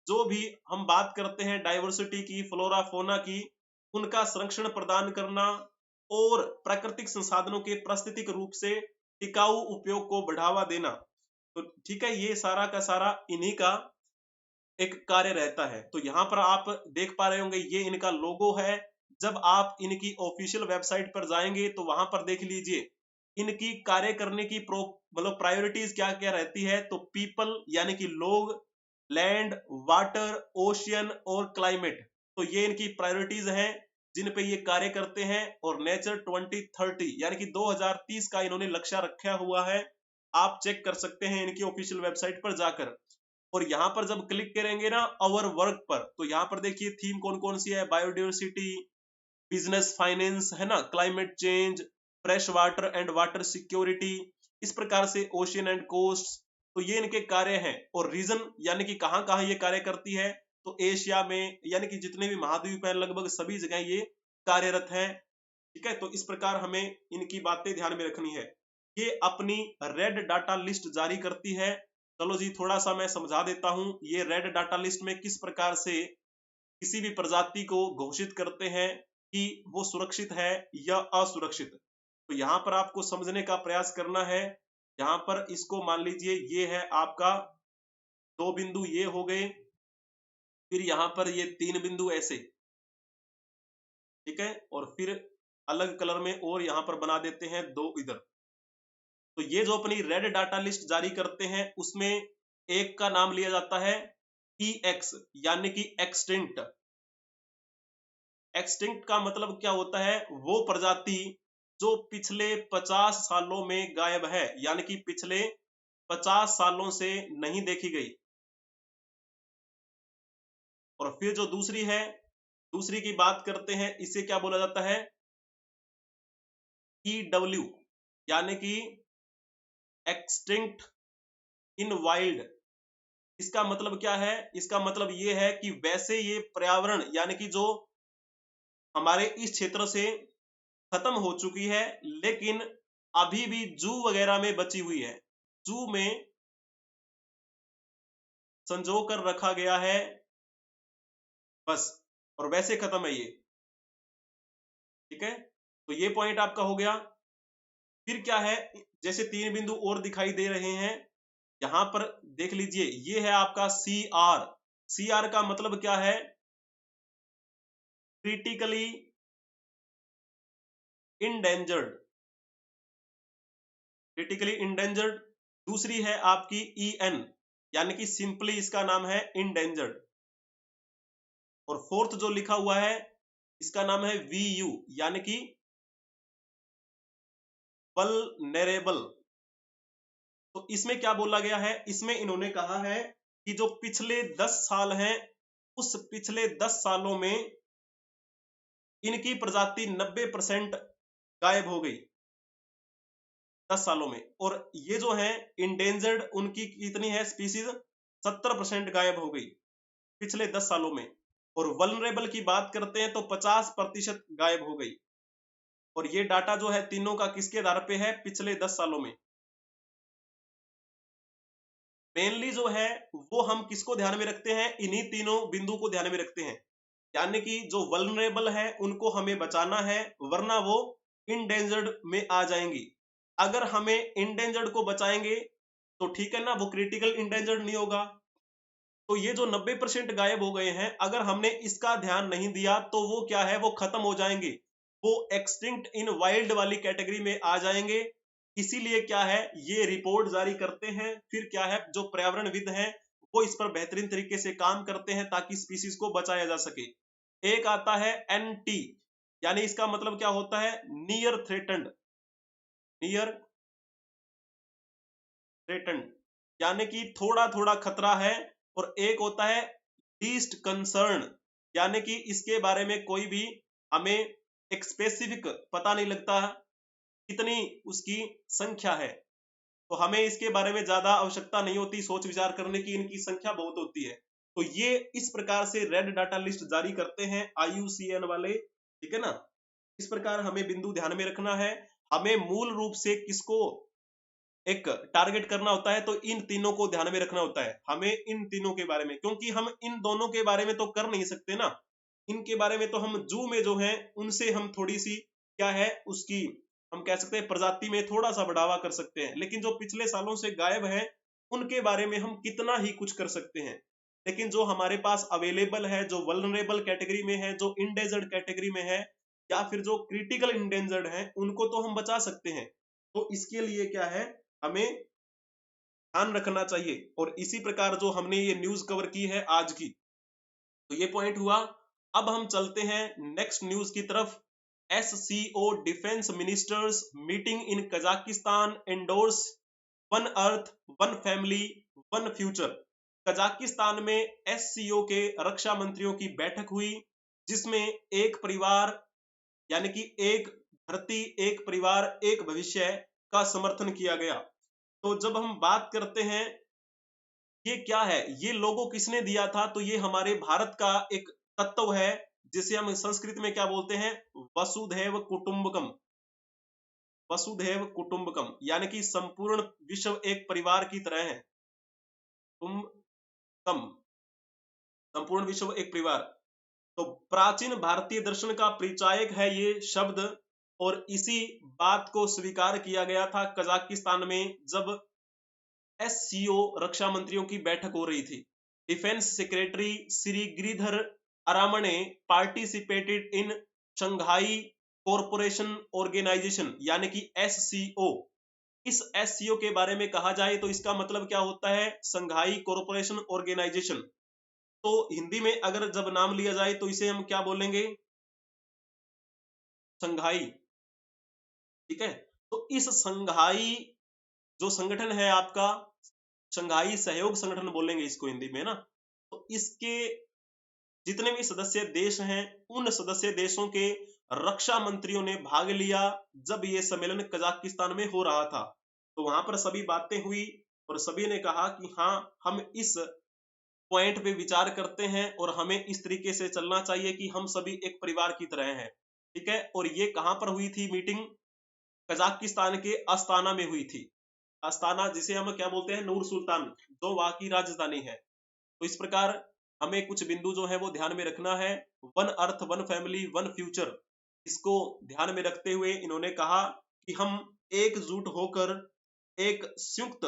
जो भी हम बात करते हैं डाइवर्सिटी की, फ्लोरा फोना की, उनका संरक्षण प्रदान करना और प्राकृतिक संसाधनों के पारिस्थितिक रूप से टिकाऊ उपयोग को बढ़ावा देना। तो तो ठीक है, ये सारा का सारा इन्हीं का एक कार्य रहता है। तो यहाँ पर आप देख पा रहे होंगे, ये इनका लोगो है। जब आप इनकी ऑफिशियल वेबसाइट पर जाएंगे तो वहां पर देख लीजिए इनकी कार्य करने की मतलब प्रायोरिटीज क्या क्या रहती है। तो पीपल यानी कि लोग, लैंड, वाटर, ओशियन और क्लाइमेट, तो ये इनकी प्रायोरिटीज हैं जिन पे ये कार्य करते हैं। और नेचर 2030 यानी कि 2030 का इन्होंने लक्ष्य रखा हुआ है। आप चेक कर सकते हैं इनकी ऑफिशियल वेबसाइट पर जाकर। और यहाँ पर जब क्लिक करेंगे ना अवर वर्क पर, तो यहाँ पर देखिए थीम कौन कौन सी है, बायोडाइवर्सिटी, बिजनेस फाइनेंस, है ना, climate change, fresh water and water security, इस प्रकार से ओशियन एंड कोस्ट। तो ये इनके कार्य हैं। और रीजन यानी कि कहाँ कहाँ ये कार्य करती है, तो एशिया में यानी कि जितने भी महाद्वीप हैं लगभग सभी जगह ये कार्यरत है। ठीक है, तो इस प्रकार हमें इनकी बातें ध्यान में रखनी है। ये अपनी रेड डाटा लिस्ट जारी करती है। चलो जी, थोड़ा सा मैं समझा देता हूं। ये रेड डाटा लिस्ट में किस प्रकार से किसी भी प्रजाति को घोषित करते हैं कि वो सुरक्षित है या असुरक्षित। तो यहाँ पर आपको समझने का प्रयास करना है। यहाँ पर इसको मान लीजिए ये है आपका 2 बिंदु, ये हो गए, फिर यहाँ पर ये 3 बिंदु ऐसे, ठीक है, और फिर अलग कलर में और यहाँ पर बना देते हैं 2 इधर। तो ये जो अपनी रेड डाटा लिस्ट जारी करते हैं उसमें एक का नाम लिया जाता है EX यानी कि एक्सटिंक्ट। एक्सटिंक्ट का मतलब क्या होता है, वो प्रजाति जो पिछले 50 सालों में गायब है, यानी कि पिछले 50 सालों से नहीं देखी गई। और फिर जो दूसरी है, दूसरी की बात करते हैं, इसे क्या बोला जाता है, EW यानी कि एक्सटिंक्ट इन वाइल्ड। इसका मतलब क्या है, इसका मतलब ये है कि वैसे ये पर्यावरण यानी कि जो हमारे इस क्षेत्र से खत्म हो चुकी है, लेकिन अभी भी जू वगैरह में बची हुई है, जू में संजो कर रखा गया है बस, और वैसे खत्म है ये। ठीक है, तो ये पॉइंट आपका हो गया। फिर क्या है, जैसे 3 बिंदु और दिखाई दे रहे हैं, यहां पर देख लीजिए, ये है आपका CR। CR का मतलब क्या है, क्रिटिकली इंडेंजर्ड, क्रिटिकली इंडेंजर्ड। दूसरी है आपकी EN यानी कि सिंपली इसका नाम है इंडेंजर्ड। और फोर्थ जो लिखा हुआ है इसका नाम है VU यानी कि वल्नरेबल। तो इसमें क्या बोला गया है, इसमें इन्होंने कहा है कि जो पिछले 10 साल हैं, उस पिछले 10 सालों में इनकी प्रजाति 90% गायब हो गई 10 सालों में। और ये जो है इंडेंजर्ड, उनकी कितनी है स्पीसीज, 70% गायब हो गई पिछले 10 सालों में। और वल्नरेबल की बात करते हैं तो 50% गायब हो गई। और ये डाटा जो है तीनों का किसके आधार पे है, पिछले 10 सालों में। मेनली जो है वो हम किसको ध्यान में रखते हैं, इन्हीं तीनों बिंदु को ध्यान में रखते हैं। यानी कि जो वल्नरेबल है उनको हमें बचाना है, वरना वो इंडेंजर्ड में आ जाएंगी। अगर हमें इंडेंजर्ड को बचाएंगे तो ठीक है ना, वो क्रिटिकल इंडेंजर्ड नहीं होगा। तो ये जो 90% गायब हो गए हैं, अगर हमने इसका ध्यान नहीं दिया तो वो क्या है, वो खत्म हो जाएंगे, वो एक्सटिंक्ट इन वाइल्ड वाली कैटेगरी में आ जाएंगे। इसीलिए क्या है, ये रिपोर्ट जारी करते हैं। फिर क्या है, जो पर्यावरणविद हैं वो इस पर बेहतरीन तरीके से काम करते हैं ताकि स्पीसीज को बचाया जा सके। एक आता है NT यानी इसका मतलब क्या होता है, नियर थ्रेटन्ड, नियर थ्रेटन्ड यानी कि थोड़ा थोड़ा खतरा है। और एक होता है लीस्ट कंसर्न यानी कि इसके बारे में कोई भी हमें एक स्पेसिफिक पता नहीं लगता कितनी उसकी संख्या है, तो हमें इसके बारे में ज्यादा आवश्यकता नहीं होती सोच विचार करने की, इनकी संख्या बहुत होती है। तो ये इस प्रकार से रेड डाटा लिस्ट जारी करते हैं IUCN वाले। ठीक है ना, इस प्रकार हमें बिंदु ध्यान में रखना है। हमें मूल रूप से किसको एक टारगेट करना होता है, तो इन तीनों को ध्यान में रखना होता है हमें, इन तीनों के बारे में, क्योंकि हम इन दोनों के बारे में तो कर नहीं सकते ना। इनके बारे में तो हम जू में जो है उनसे हम थोड़ी सी क्या है उसकी, हम कह सकते हैं प्रजाति में थोड़ा सा बढ़ावा कर सकते हैं, लेकिन जो पिछले सालों से गायब है उनके बारे में हम कितना ही कुछ कर सकते हैं, लेकिन जो हमारे पास अवेलेबल है, जो वल्नरेबल कैटेगरी में है, जो इंडेंजर्ड कैटेगरी में है, या फिर जो क्रिटिकल इंडेंजर्ड है, उनको तो हम बचा सकते हैं। तो इसके लिए क्या है, हमें ध्यान रखना चाहिए। और इसी प्रकार जो हमने ये न्यूज कवर की है आज की, तो ये पॉइंट हुआ। अब हम चलते हैं नेक्स्ट न्यूज की तरफ। SCO defence ministers meeting in Kazakhstan endorse one earth one family one future. Kazakhstan में SCO के रक्षा मंत्रियों की बैठक हुई, जिसमें एक परिवार यानी कि एक धरती, एक परिवार, एक भविष्य का समर्थन किया गया। तो जब हम बात करते हैं ये क्या है, ये लोगो किसने दिया था, तो ये हमारे भारत का एक तत्व है, जिसे हम संस्कृत में क्या बोलते हैं, वसुधैव कुटुंबकम। वसुधैव कुटुंबकम यानी कि संपूर्ण विश्व एक परिवार की तरह है। तुम कम, संपूर्ण विश्व एक परिवार। तो प्राचीन भारतीय दर्शन का परिचायक है ये शब्द, और इसी बात को स्वीकार किया गया था कजाकिस्तान में जब SCO रक्षा मंत्रियों की बैठक हो रही थी। Defence secretary Shri Giridhar Aramane participated in Shanghai corporation organisation यानी कि SCO। इस SCO के बारे में कहा जाए तो इसका मतलब क्या होता है, संघाई कॉरपोरेशन ऑर्गेनाइजेशन। तो हिंदी में अगर जब नाम लिया जाए तो इसे हम क्या बोलेंगे, संघाई। ठीक है, तो इस संघाई जो संगठन है आपका, शंघाई सहयोग संगठन बोलेंगे इसको हिंदी में ना, तो इसके जितने भी सदस्य देश हैं, उन सदस्य देशों के रक्षा मंत्रियों ने भाग लिया जब ये सम्मेलन कजाकिस्तान में हो रहा था। तो वहां पर सभी बातें हुई और सभी ने कहा कि हाँ, हम इस पॉइंट पे विचार करते हैं और हमें इस तरीके से चलना चाहिए कि हम सभी एक परिवार की तरह हैं। ठीक है, और ये कहां पर हुई थी मीटिंग, कजाकिस्तान के अस्ताना में हुई थी। अस्ताना जिसे हम क्या बोलते हैं, नूर सुल्तान, जो वहां की राजधानी है। तो इस प्रकार हमें कुछ बिंदु जो है वो ध्यान में रखना है। One earth one family one future, इसको ध्यान में रखते हुए इन्होंने कहा कि हम एकजुट होकर एक संयुक्त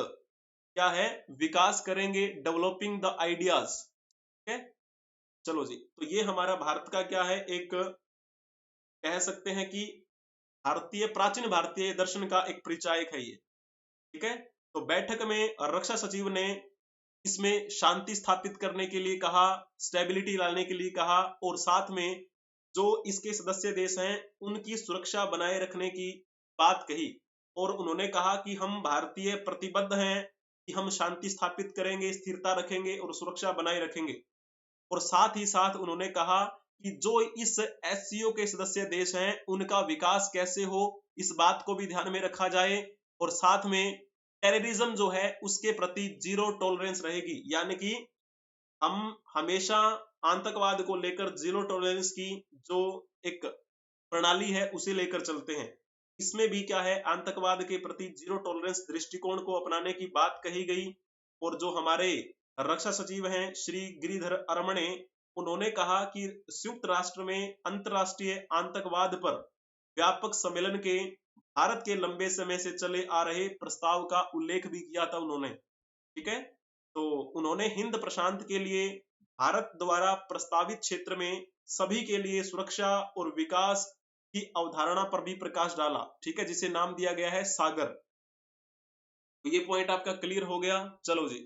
क्या है विकास करेंगे, डेवलपिंग द आइडियाज। ठीक है, चलो जी, तो ये हमारा भारत का क्या है, एक कह सकते हैं कि भारतीय, प्राचीन भारतीय दर्शन का एक परिचायक है ये। ठीक है, तो बैठक में रक्षा सचिव ने इसमें शांति स्थापित करने के लिए कहा, स्टेबिलिटी लाने के लिए कहा, और साथ में जो इसके सदस्य देश हैं उनकी सुरक्षा बनाए रखने की बात कही। और उन्होंने कहा कि हम भारतीय प्रतिबद्ध हैं कि हम शांति स्थापित करेंगे, स्थिरता रखेंगे और सुरक्षा बनाए रखेंगे। और साथ ही साथ उन्होंने कहा कि जो इस SCO के सदस्य देश हैं उनका विकास कैसे हो, इस बात को भी ध्यान में रखा जाए। और साथ में टेररिज्म जो है उसके प्रति जीरो टॉलरेंस रहेगी, यानी कि हम हमेशा आतंकवाद को लेकर जीरो टॉलरेंस की जो एक प्रणाली है उसे लेकर चलते हैं। इसमें भी क्या है, आतंकवाद के प्रति जीरो टॉलरेंस दृष्टिकोण को अपनाने की बात कही गई। और जो हमारे रक्षा सचिव हैं श्री गिरिधर अरमणे, उन्होंने कहा कि संयुक्त राष्ट्र में अंतरराष्ट्रीय आतंकवाद पर व्यापक सम्मेलन के भारत के लंबे समय से चले आ रहे प्रस्ताव का उल्लेख भी किया था उन्होंने। ठीक है, तो उन्होंने हिंद प्रशांत के लिए भारत द्वारा प्रस्तावित क्षेत्र में सभी के लिए सुरक्षा और विकास की अवधारणा पर भी प्रकाश डाला। ठीक है, जिसे नाम दिया गया है सागर। तो ये पॉइंट आपका क्लियर हो गया। चलो जी,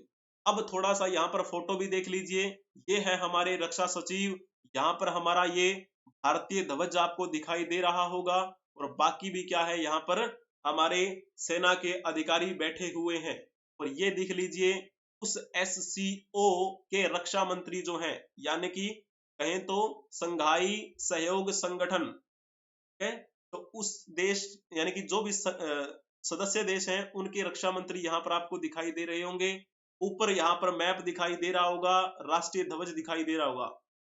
अब थोड़ा सा यहाँ पर फोटो भी देख लीजिए। ये है हमारे रक्षा सचिव, यहाँ पर हमारा ये भारतीय ध्वज आपको दिखाई दे रहा होगा, और बाकी भी क्या है, यहाँ पर हमारे सेना के अधिकारी बैठे हुए हैं। और ये देख लीजिए उस SCO के रक्षा मंत्री जो हैं, यानी कि कहें तो संघाई सहयोग संगठन है, तो उस देश यानी कि जो भी सदस्य देश हैं उनके रक्षा मंत्री यहाँ पर आपको दिखाई दे रहे होंगे। ऊपर यहाँ पर मैप दिखाई दे रहा होगा, राष्ट्रीय ध्वज दिखाई दे रहा होगा,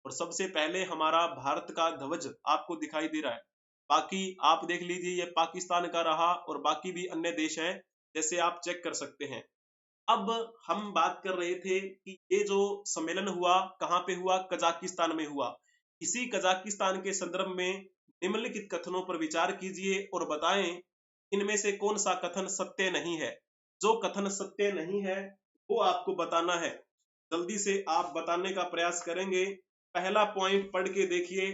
और सबसे पहले हमारा भारत का ध्वज आपको दिखाई दे रहा है। बाकी आप देख लीजिए ये पाकिस्तान का रहा, और बाकी भी अन्य देश हैं, जैसे आप चेक कर सकते हैं। अब हम बात कर रहे थे कि ये जो सम्मेलन हुआ कहाँ पे हुआ, कजाकिस्तान में हुआ। इसी कजाकिस्तान के संदर्भ में निम्नलिखित कथनों पर विचार कीजिए और बताएं इनमें से कौन सा कथन सत्य नहीं है। जो कथन सत्य नहीं है वो आपको बताना है। जल्दी से आप बताने का प्रयास करेंगे। पहला पॉइंट पढ़ के देखिए।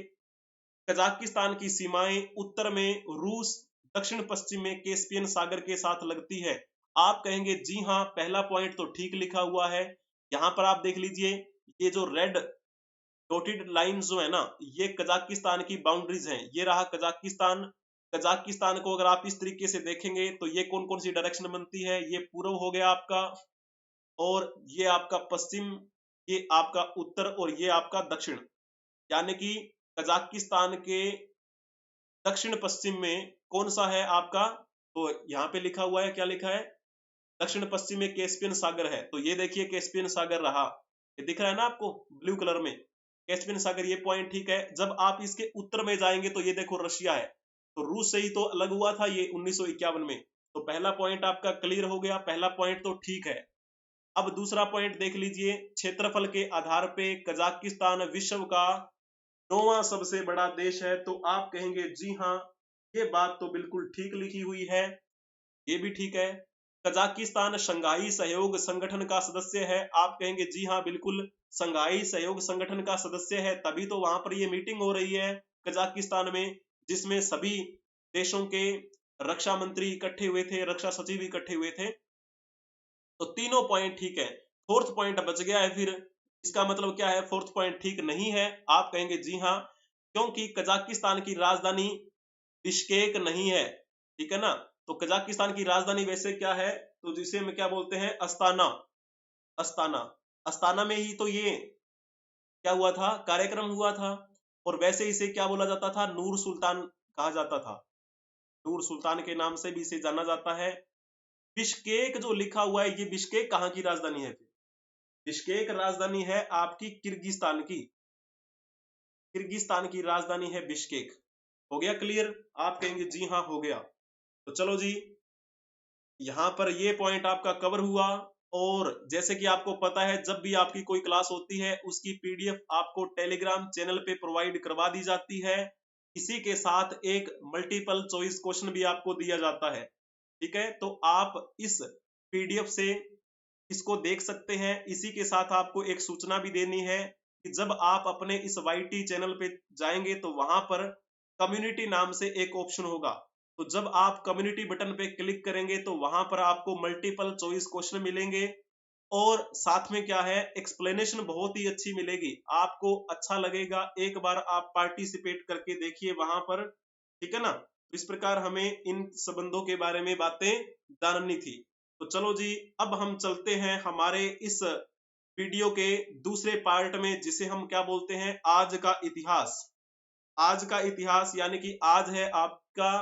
कजाकिस्तान की सीमाएं उत्तर में रूस, दक्षिण पश्चिम में कैस्पियन सागर के साथ लगती है। आप कहेंगे जी हाँ, पहला पॉइंट तो ठीक लिखा हुआ है। यहाँ पर आप देख लीजिए, ये जो रेड डॉटेड लाइंस जो है ना, ये कजाकिस्तान की बाउंड्रीज हैं। ये रहा कजाकिस्तान। कजाकिस्तान को अगर आप इस तरीके से देखेंगे तो ये कौन कौन सी डायरेक्शन बनती है? ये पूर्व हो गया आपका, और ये आपका पश्चिम, ये आपका उत्तर, और ये आपका दक्षिण। यानी कि कजाकिस्तान के दक्षिण पश्चिम में कौन सा है आपका? तो यहाँ पे लिखा हुआ है, क्या लिखा है? दक्षिण पश्चिम में कैस्पियन सागर है। तो ये देखिए कैस्पियन सागर रहा, ये दिख रहा है ना आपको ब्लू कलर में, कैस्पियन सागर। ये पॉइंट ठीक है। जब आप इसके उत्तर में जाएंगे तो ये देखो रशिया है। तो रूस से ही तो अलग हुआ था ये 1951 में। तो पहला पॉइंट आपका क्लियर हो गया, पहला पॉइंट तो ठीक है। अब दूसरा पॉइंट देख लीजिए। क्षेत्रफल के आधार पे कजाकिस्तान विश्व का 9वां सबसे बड़ा देश है। तो आप कहेंगे जी हाँ, ये बात तो बिल्कुल ठीक लिखी हुई है, ये भी ठीक है। कजाकिस्तान शंघाई सहयोग संगठन का सदस्य है। आप कहेंगे जी हाँ, बिल्कुल शंघाई सहयोग संगठन का सदस्य है, तभी तो वहां पर ये मीटिंग हो रही है कजाकिस्तान में, जिसमें सभी देशों के रक्षा मंत्री इकट्ठे हुए थे, रक्षा सचिव इकट्ठे हुए थे। तो तीनों पॉइंट ठीक है। फोर्थ पॉइंट बच गया है। फिर इसका मतलब क्या है? फोर्थ पॉइंट ठीक नहीं है। आप कहेंगे जी हाँ, क्योंकि कजाकिस्तान की राजधानी बिश्केक नहीं है, ठीक है ना। तो कजाकिस्तान की राजधानी वैसे क्या है? तो जिसे हम क्या बोलते हैं? अस्ताना। अस्ताना, अस्ताना में ही तो ये क्या हुआ था? कार्यक्रम हुआ था। और वैसे इसे क्या बोला जाता था? नूर सुल्तान कहा जाता था। नूर सुल्तान के नाम से भी इसे जाना जाता है। बिश्केक जो लिखा हुआ है, ये बिश्केक कहाँ की राजधानी है? बिश्केक राजधानी है आपकी किर्गिस्तान की। किर्गिस्तान की राजधानी है बिश्केक। हो गया क्लियर? आप कहेंगे जी हाँ, हो गया। तो चलो जी, यहाँ पर ये पॉइंट आपका कवर हुआ। और जैसे कि आपको पता है, जब भी आपकी कोई क्लास होती है उसकी पीडीएफ आपको टेलीग्राम चैनल पे प्रोवाइड करवा दी जाती है। इसी के साथ एक मल्टीपल चॉइस क्वेश्चन भी आपको दिया जाता है, ठीक है। तो आप इस पीडीएफ से इसको देख सकते हैं। इसी के साथ आपको एक सूचना भी देनी है कि जब आप अपने इस वाईटी चैनल पे जाएंगे तो वहां पर कम्युनिटी नाम से एक ऑप्शन होगा। तो जब आप कम्युनिटी बटन पे क्लिक करेंगे तो वहां पर आपको मल्टीपल चॉइस क्वेश्चन मिलेंगे, और साथ में क्या है, एक्सप्लेनेशन बहुत ही अच्छी मिलेगी, आपको अच्छा लगेगा। एक बार आप पार्टिसिपेट करके देखिए वहां पर, ठीक है ना। इस प्रकार हमें इन संबंधों के बारे में बातें जाननी थी। तो चलो जी, अब हम चलते हैं हमारे इस वीडियो के दूसरे पार्ट में, जिसे हम क्या बोलते हैं? आज का इतिहास। आज का इतिहास यानी कि आज है आपका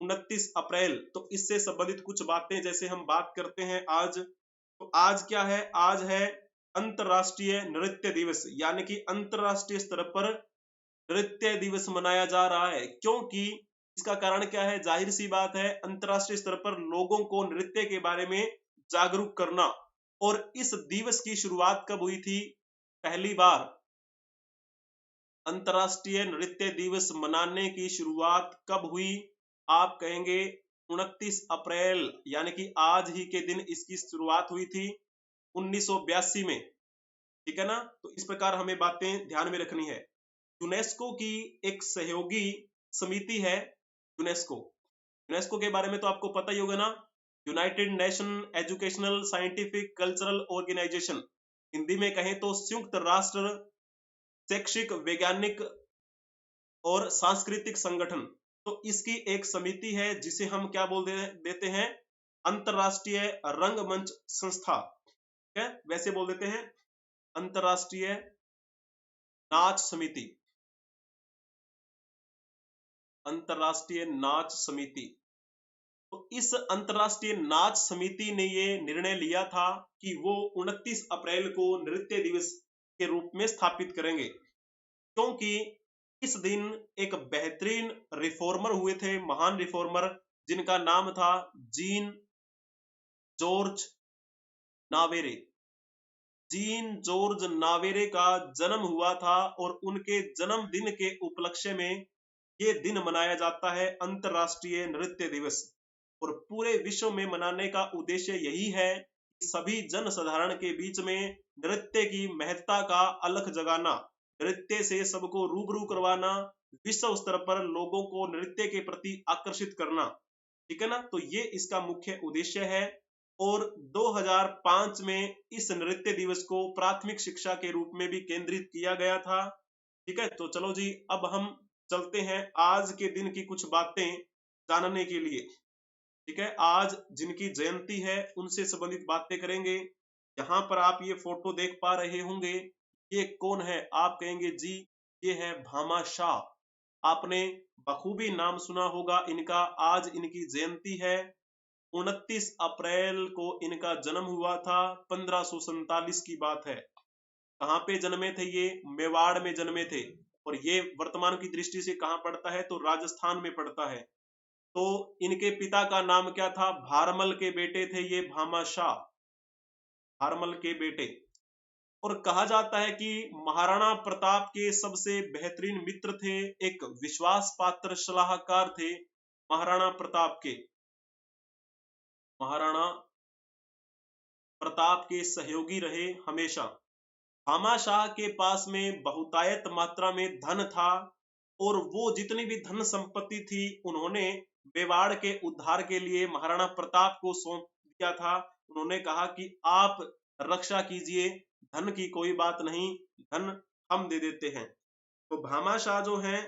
29 अप्रैल। तो इससे संबंधित कुछ बातें जैसे हम बात करते हैं आज, तो आज क्या है? आज है अंतरराष्ट्रीय नृत्य दिवस, यानी कि अंतरराष्ट्रीय स्तर पर नृत्य दिवस मनाया जा रहा है। क्योंकि इसका कारण क्या है? जाहिर सी बात है, अंतरराष्ट्रीय स्तर पर लोगों को नृत्य के बारे में जागरूक करना। और इस दिवस की शुरुआत कब हुई थी? पहली बार अंतरराष्ट्रीय नृत्य दिवस मनाने की शुरुआत कब हुई? आप कहेंगे 29 अप्रैल, यानी कि आज ही के दिन इसकी शुरुआत हुई थी 1982 में, ठीक है ना। तो इस प्रकार हमें बातें ध्यान में रखनी है। यूनेस्को की एक सहयोगी समिति है यूनेस्को। यूनेस्को के बारे में तो आपको पता ही होगा ना, United Nation Educational Scientific Cultural Organization. Hindi में कहें तो संयुक्त राष्ट्र शैक्षिक, वैज्ञानिक और सांस्कृतिक संगठन। तो इसकी एक समिति है जिसे हम क्या बोल देते हैं? अंतरराष्ट्रीय रंगमंच संस्था, ठीक है, वैसे बोल देते हैं अंतरराष्ट्रीय नाच समिति। अंतरराष्ट्रीय नाच समिति। तो इस अंतरराष्ट्रीय नाच समिति ने ये निर्णय लिया था कि वो 29 अप्रैल को नृत्य दिवस के रूप में स्थापित करेंगे, क्योंकि इस दिन एक बेहतरीन रिफॉर्मर हुए थे, महान रिफॉर्मर, जिनका नाम था gene George Noverre. Gene George Noverre का जन्म हुआ था, और उनके जन्मदिन के उपलक्ष्य में ये दिन मनाया जाता है, अंतरराष्ट्रीय नृत्य दिवस। और पूरे विश्व में मनाने का उद्देश्य यही है, सभी जन साधारण के बीच में नृत्य की महत्ता का अलख जगाना, नृत्य से सबको रूबरू करवाना, विश्व स्तर पर लोगों को नृत्य के प्रति आकर्षित करना। ठीक है ना, तो ये इसका मुख्य उद्देश्य है। और 2005 में इस नृत्य दिवस को प्राथमिक शिक्षा के रूप में भी केंद्रित किया गया था। ठीक है, तो चलो जी, अब हम चलते हैं आज के दिन की कुछ बातें जानने के लिए। ठीक है, आज जिनकी जयंती है उनसे संबंधित बातें करेंगे। यहाँ पर आप ये फोटो देख पा रहे होंगे, ये कौन है? आप कहेंगे जी ये है भामा शाह। आपने बखूबी नाम सुना होगा इनका। आज इनकी जयंती है। 29 अप्रैल को इनका जन्म हुआ था। 1547 की बात है। कहाँ पे जन्मे थे ये? मेवाड़ में जन्मे थे। और ये वर्तमान की दृष्टि से कहाँ पड़ता है? तो राजस्थान में पड़ता है। तो इनके पिता का नाम क्या था? भारमल के बेटे थे ये भामा शाह, भारमल के बेटे। और कहा जाता है कि महाराणा प्रताप के सबसे बेहतरीन मित्र थे, एक विश्वास पात्र सलाहकार थे महाराणा प्रताप के। महाराणा प्रताप के सहयोगी रहे हमेशा। भामा शाह के पास में बहुतायत मात्रा में धन था और वो जितनी भी धन संपत्ति थी उन्होंने मेवाड़ के उद्धार के लिए महाराणा प्रताप को सौंप दिया था। उन्होंने कहा कि आप रक्षा कीजिए, धन की कोई बात नहीं, धन हम दे देते हैं। तो भामा शाह जो हैं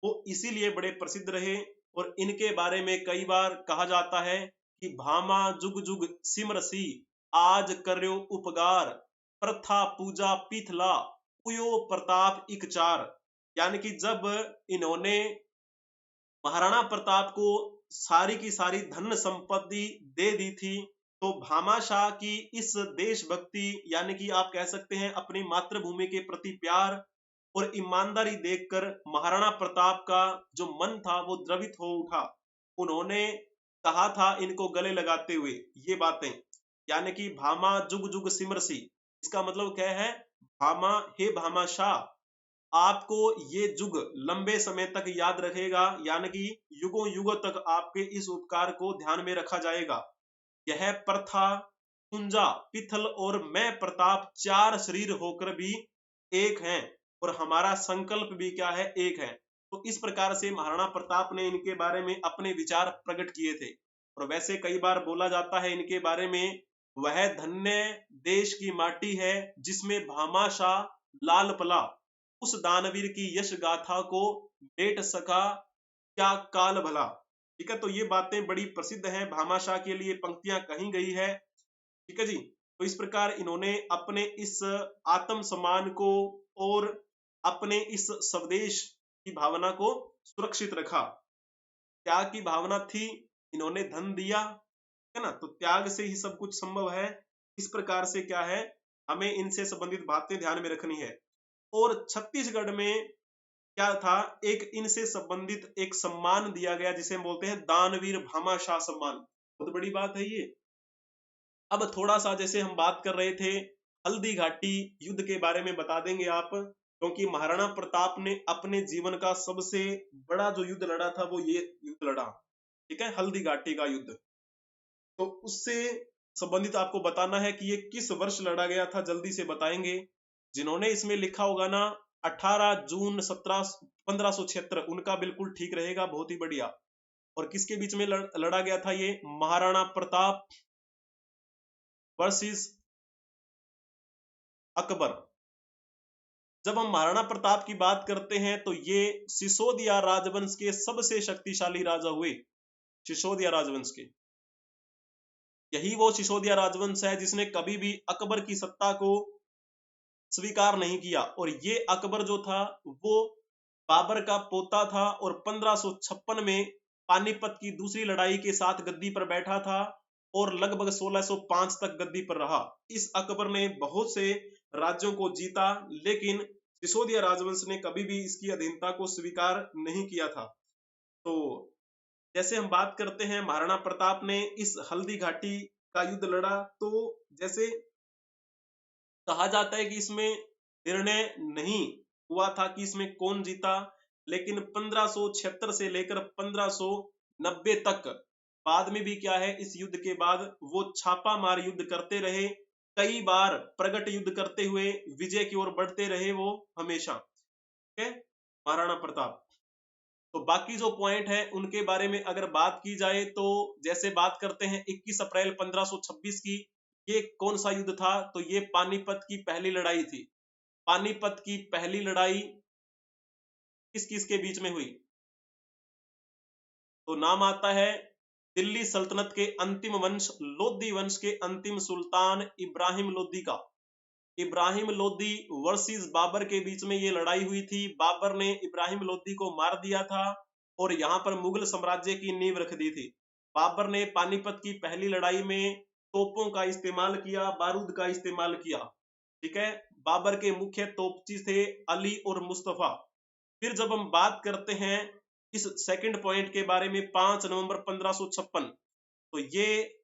वो इसीलिए बड़े प्रसिद्ध रहे। और इनके बारे में कई बार कहा जाता है कि भामा जुग जुग सिमरसी, आज कर्यो उपकार, प्रथा पूजा पीथला, पुयो प्रताप इकचार। यानी कि जब इन्होंने महाराणा प्रताप को सारी की सारी धन संपत्ति दे दी थी, तो भामा शाह की इस देशभक्ति, यानी कि आप कह सकते हैं अपनी मातृभूमि के प्रति प्यार और ईमानदारी देखकर महाराणा प्रताप का जो मन था वो द्रवित हो उठा। उन्होंने कहा था इनको गले लगाते हुए ये बातें, यानी कि भामा जुग जुग सिमरसी। इसका मतलब क्या है? भामा, हे भामा शाह, आपको ये जुग लंबे समय तक याद रखेगा, यानी कि युगों युगों तक आपके इस उपकार को ध्यान में रखा जाएगा। यह प्रथा, कुंजा, पिथल और मैं प्रताप चार शरीर होकर भी एक हैं और हमारा संकल्प भी क्या है? एक है। तो इस प्रकार से महाराणा प्रताप ने इनके बारे में अपने विचार प्रकट किए थे। और वैसे कई बार बोला जाता है इनके बारे में, वह धन्य देश की माटी है जिसमें भामा शाह लाल पला, उस दानवीर की यश गाथा को बेट सका क्या काल भला। ठीक है, तो ये बातें बड़ी प्रसिद्ध हैं, भामा शाह के लिए पंक्तियां कही गई है। ठीक है जी, तो इस प्रकार इन्होंने अपने इस आत्म सम्मान को और अपने इस स्वदेश की भावना को सुरक्षित रखा। त्याग की भावना थी, इन्होंने धन दिया, है ना, तो त्याग से ही सब कुछ संभव है। इस प्रकार से क्या है, हमें इनसे संबंधित बातें ध्यान में रखनी है। और छत्तीसगढ़ में क्या था, एक इनसे संबंधित एक सम्मान दिया गया जिसे हम बोलते हैं दानवीर भामा शाह सम्मान। बहुत बड़ी बात है ये। अब थोड़ा सा जैसे हम बात कर रहे थे हल्दी घाटी युद्ध के बारे में बता देंगे आप, क्योंकि महाराणा प्रताप ने अपने जीवन का सबसे बड़ा जो युद्ध लड़ा था वो ये युद्ध लड़ा। ठीक है, हल्दी घाटी का युद्ध। तो उससे संबंधित आपको बताना है कि ये किस वर्ष लड़ा गया था, जल्दी से बताएंगे। जिन्होंने इसमें लिखा होगा ना 18 जून 1576, उनका बिल्कुल ठीक रहेगा, बहुत ही बढ़िया। और किसके बीच में लड़ा गया था ये? महाराणा प्रताप वर्सेस अकबर। जब हम महाराणा प्रताप की बात करते हैं तो ये सिसोदिया राजवंश के सबसे शक्तिशाली राजा हुए, सिसोदिया राजवंश के। यही वो सिसोदिया राजवंश है जिसने कभी भी अकबर की सत्ता को स्वीकार नहीं किया। और ये अकबर जो था वो बाबर का पोता था और 1556 में पानीपत की दूसरी लड़ाई के साथ गद्दी पर बैठा था और लगभग 1605 तक गद्दी पर रहा। इस अकबर ने बहुत से राज्यों को जीता, लेकिन सिसोदिया राजवंश ने कभी भी इसकी अधीनता को स्वीकार नहीं किया था। तो जैसे हम बात करते हैं महाराणा प्रताप ने इस हल्दी घाटी का युद्ध लड़ा, तो जैसे कहा जाता है कि इसमें निर्णय नहीं हुआ था कि इसमें कौन जीता, लेकिन 1576 से लेकर 1590 तक बाद में भी क्या है, इस युद्ध के बाद वो छापा मार युद्ध करते रहे, कई बार प्रगट युद्ध करते हुए विजय की ओर बढ़ते रहे वो हमेशा। ठीक है, महाराणा प्रताप। तो बाकी जो पॉइंट है उनके बारे में अगर बात की जाए तो जैसे बात करते हैं 21 अप्रैल 1526 की, ये कौन सा युद्ध था, तो ये पानीपत की पहली लड़ाई थी। पानीपत की पहली लड़ाई किस किस के बीच में हुई, तो नाम आता है दिल्ली सल्तनत के अंतिम वंश लोधी वंश के अंतिम सुल्तान इब्राहिम लोधी का। इब्राहिम लोधी वर्सेस बाबर के बीच में ये लड़ाई हुई थी। बाबर ने इब्राहिम लोधी को मार दिया था और यहाँ पर मुगल साम्राज्य की नींव रख दी थी। बाबर ने पानीपत की पहली लड़ाई में तोपों का इस्तेमाल किया, बारूद का इस्तेमाल किया। ठीक है, बाबर के मुख्य तोपची थे अली और मुस्तफा। फिर जब हम बात करते हैं इस सेकंड पॉइंट के बारे में, 5 नवंबर 1556, तो ये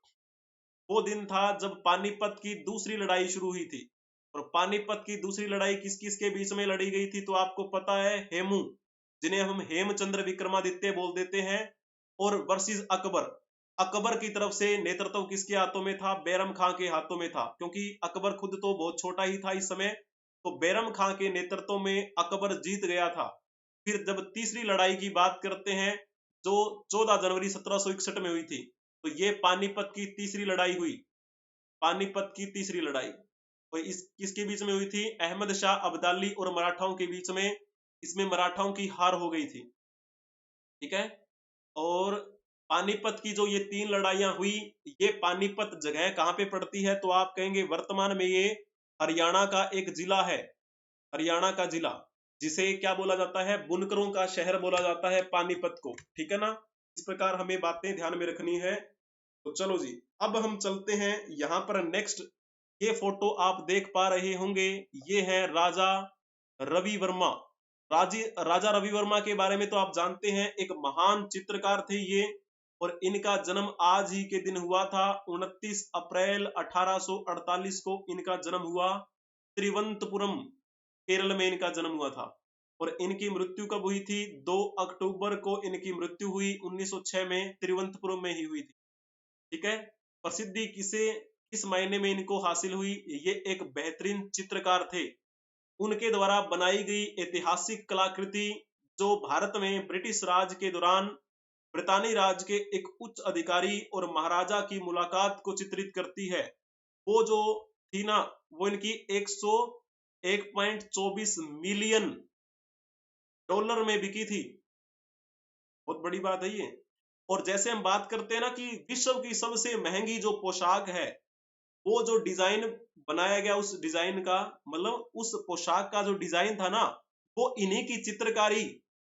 वो दिन था जब पानीपत की दूसरी लड़ाई शुरू हुई थी। और पानीपत की दूसरी लड़ाई किस किस के बीच में लड़ी गई थी, तो आपको पता है, हेमू, जिन्हें हम हेमचंद्र विक्रमादित्य बोल देते हैं, और वर्सेस अकबर। अकबर की तरफ से नेतृत्व किसके हाथों में था, बैरम खां के हाथों में था, क्योंकि अकबर खुद तो बहुत छोटा ही था इस समय। तो बैरम खां के नेतृत्व में अकबर जीत गया था। फिर जब तीसरी लड़ाई की बात करते हैं जो 14 जनवरी 1761 में हुई थी, तो ये पानीपत की तीसरी लड़ाई हुई। पानीपत की तीसरी लड़ाई तो इस किसके बीच में हुई थी, अहमद शाह अब्दाली और मराठाओं के बीच में। इसमें मराठाओं की हार हो गई थी। ठीक है, और पानीपत की जो ये 3 लड़ाइयां हुई, ये पानीपत जगह कहां पे पड़ती है, तो आप कहेंगे वर्तमान में ये हरियाणा का एक जिला है। हरियाणा का जिला, जिसे क्या बोला जाता है, बुनकरों का शहर बोला जाता है पानीपत को। ठीक है ना, इस प्रकार हमें बातें ध्यान में रखनी है। तो चलो जी, अब हम चलते हैं यहाँ पर नेक्स्ट। ये फोटो आप देख पा रहे होंगे, ये है राजा रवि वर्मा। राजा रवि वर्मा के बारे में तो आप जानते हैं, एक महान चित्रकार थे ये। और इनका जन्म आज ही के दिन हुआ था, 29 अप्रैल 1848 को इनका जन्म हुआ। तिरुवनंतपुरम, केरल में इनका जन्म हुआ था। और इनकी मृत्यु कब हुई थी, 2 अक्टूबर को इनकी मृत्यु हुई, 1906 में तिरुवनंतपुरम में ही हुई थी। ठीक है, प्रसिद्धि किस महीने में इनको हासिल हुई, ये एक बेहतरीन चित्रकार थे। उनके द्वारा बनाई गई ऐतिहासिक कलाकृति जो भारत में ब्रिटिश राज के दौरान ब्रितानी राज के एक उच्च अधिकारी और महाराजा की मुलाकात को चित्रित करती है, वो जो थी ना, वो इनकी 101.24 मिलियन डॉलर में बिकी थी। बहुत बड़ी बात है ये। और जैसे हम बात करते हैं ना कि विश्व की सबसे महंगी जो पोशाक है, वो जो डिजाइन बनाया गया, उस डिजाइन का मतलब उस पोशाक का जो डिजाइन था ना, वो इन्हीं की चित्रकारी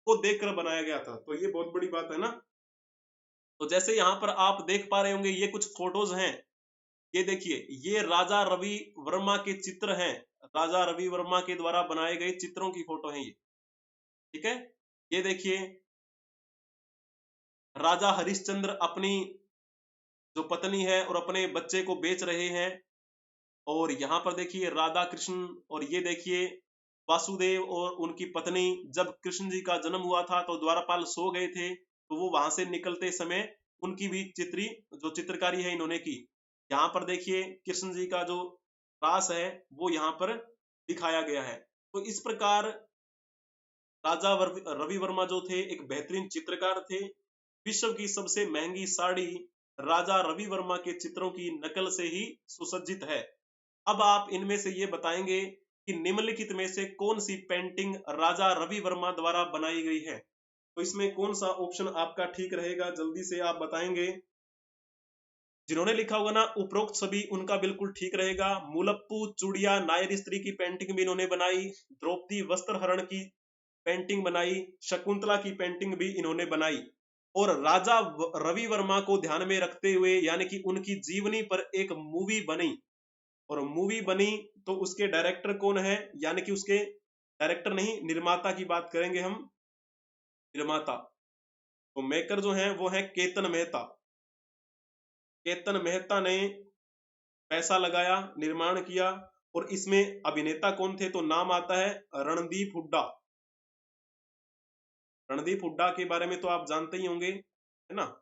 को देखकर बनाया गया था। तो ये बहुत बड़ी बात है ना। तो जैसे यहाँ पर आप देख पा रहे होंगे, ये कुछ फोटोज हैं। ये देखिए, ये राजा रवि वर्मा के चित्र हैं। राजा रवि वर्मा के द्वारा बनाए गए चित्रों की फोटो है ये। ठीक है, ये देखिए, राजा हरिश्चंद्र अपनी जो पत्नी है और अपने बच्चे को बेच रहे हैं। और यहाँ पर देखिए राधा कृष्ण, और ये देखिए वासुदेव और उनकी पत्नी। जब कृष्ण जी का जन्म हुआ था तो द्वारपाल सो गए थे, तो वो वहां से निकलते समय उनकी भी चित्रकारी है इन्होंने की। यहाँ पर देखिए कृष्ण जी का जो रास है वो यहाँ पर दिखाया गया है। तो इस प्रकार राजा रवि वर्मा जो थे एक बेहतरीन चित्रकार थे। विश्व की सबसे महंगी साड़ी राजा रवि वर्मा के चित्रों की नकल से ही सुसज्जित है। अब आप इनमें से ये बताएंगे कि निम्नलिखित में से कौन सी पेंटिंग राजा रवि वर्मा द्वारा बनाई गई है, तो इसमें कौन सा ऑप्शन आपका ठीक रहेगा, जल्दी से आप बताएंगे। जिन्होंने लिखा होगा ना उपरोक्त सभी, उनका बिल्कुल ठीक रहेगा। मुलप्पू चूड़िया नायर स्त्री की पेंटिंग भी इन्होंने बनाई, द्रौपदी वस्त्र हरण की पेंटिंग बनाई, शकुंतला की पेंटिंग भी इन्होंने बनाई। और राजा रवि वर्मा को ध्यान में रखते हुए, यानी कि उनकी जीवनी पर एक मूवी बनी। और मूवी बनी तो उसके डायरेक्टर कौन है, यानी कि उसके डायरेक्टर नहीं, निर्माता की बात करेंगे हम। निर्माता तो मेकर जो है वो है केतन मेहता। केतन मेहता ने पैसा लगाया, निर्माण किया। और इसमें अभिनेता कौन थे, तो नाम आता है रणदीप हुड्डा। रणदीप हुड्डा के बारे में तो आप जानते ही होंगे, है ना।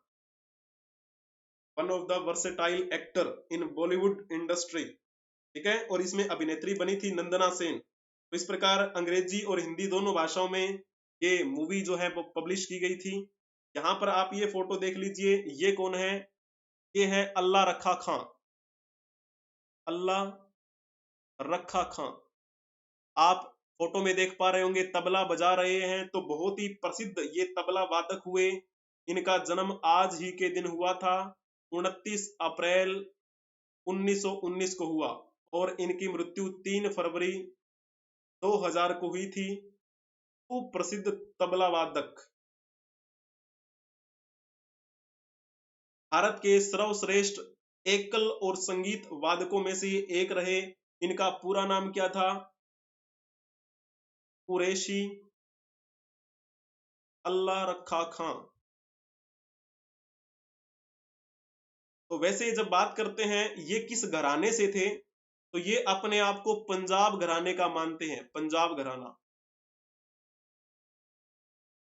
One of the versatile actor in Bollywood industry, ठीक है। और इसमें अभिनेत्री बनी थी नंदना सेन। तो इस प्रकार अंग्रेजी और हिंदी दोनों भाषाओं में ये मूवी जो है वो पब्लिश की गई थी। यहाँ पर आप ये फोटो देख लीजिए, ये कौन है? ये है अल्लाह रखा खां। अल्लाह रखा खां, आप फोटो में देख पा रहे होंगे तबला बजा रहे हैं। तो बहुत ही प्रसिद्ध ये तबला वादक हुए। इनका जन्म आज ही के दिन हुआ था, 29 अप्रैल 1919 को हुआ, और इनकी मृत्यु 3 फरवरी 2000 को हुई थी। खूब प्रसिद्ध तबला वादक, भारत के सर्वश्रेष्ठ एकल और संगीत वादकों में से ये एक रहे। इनका पूरा नाम क्या था? कुरैशी अल्लाह रखा खां। तो वैसे जब बात करते हैं ये किस घराने से थे, तो ये अपने आप को पंजाब घराने का मानते हैं, पंजाब घराना,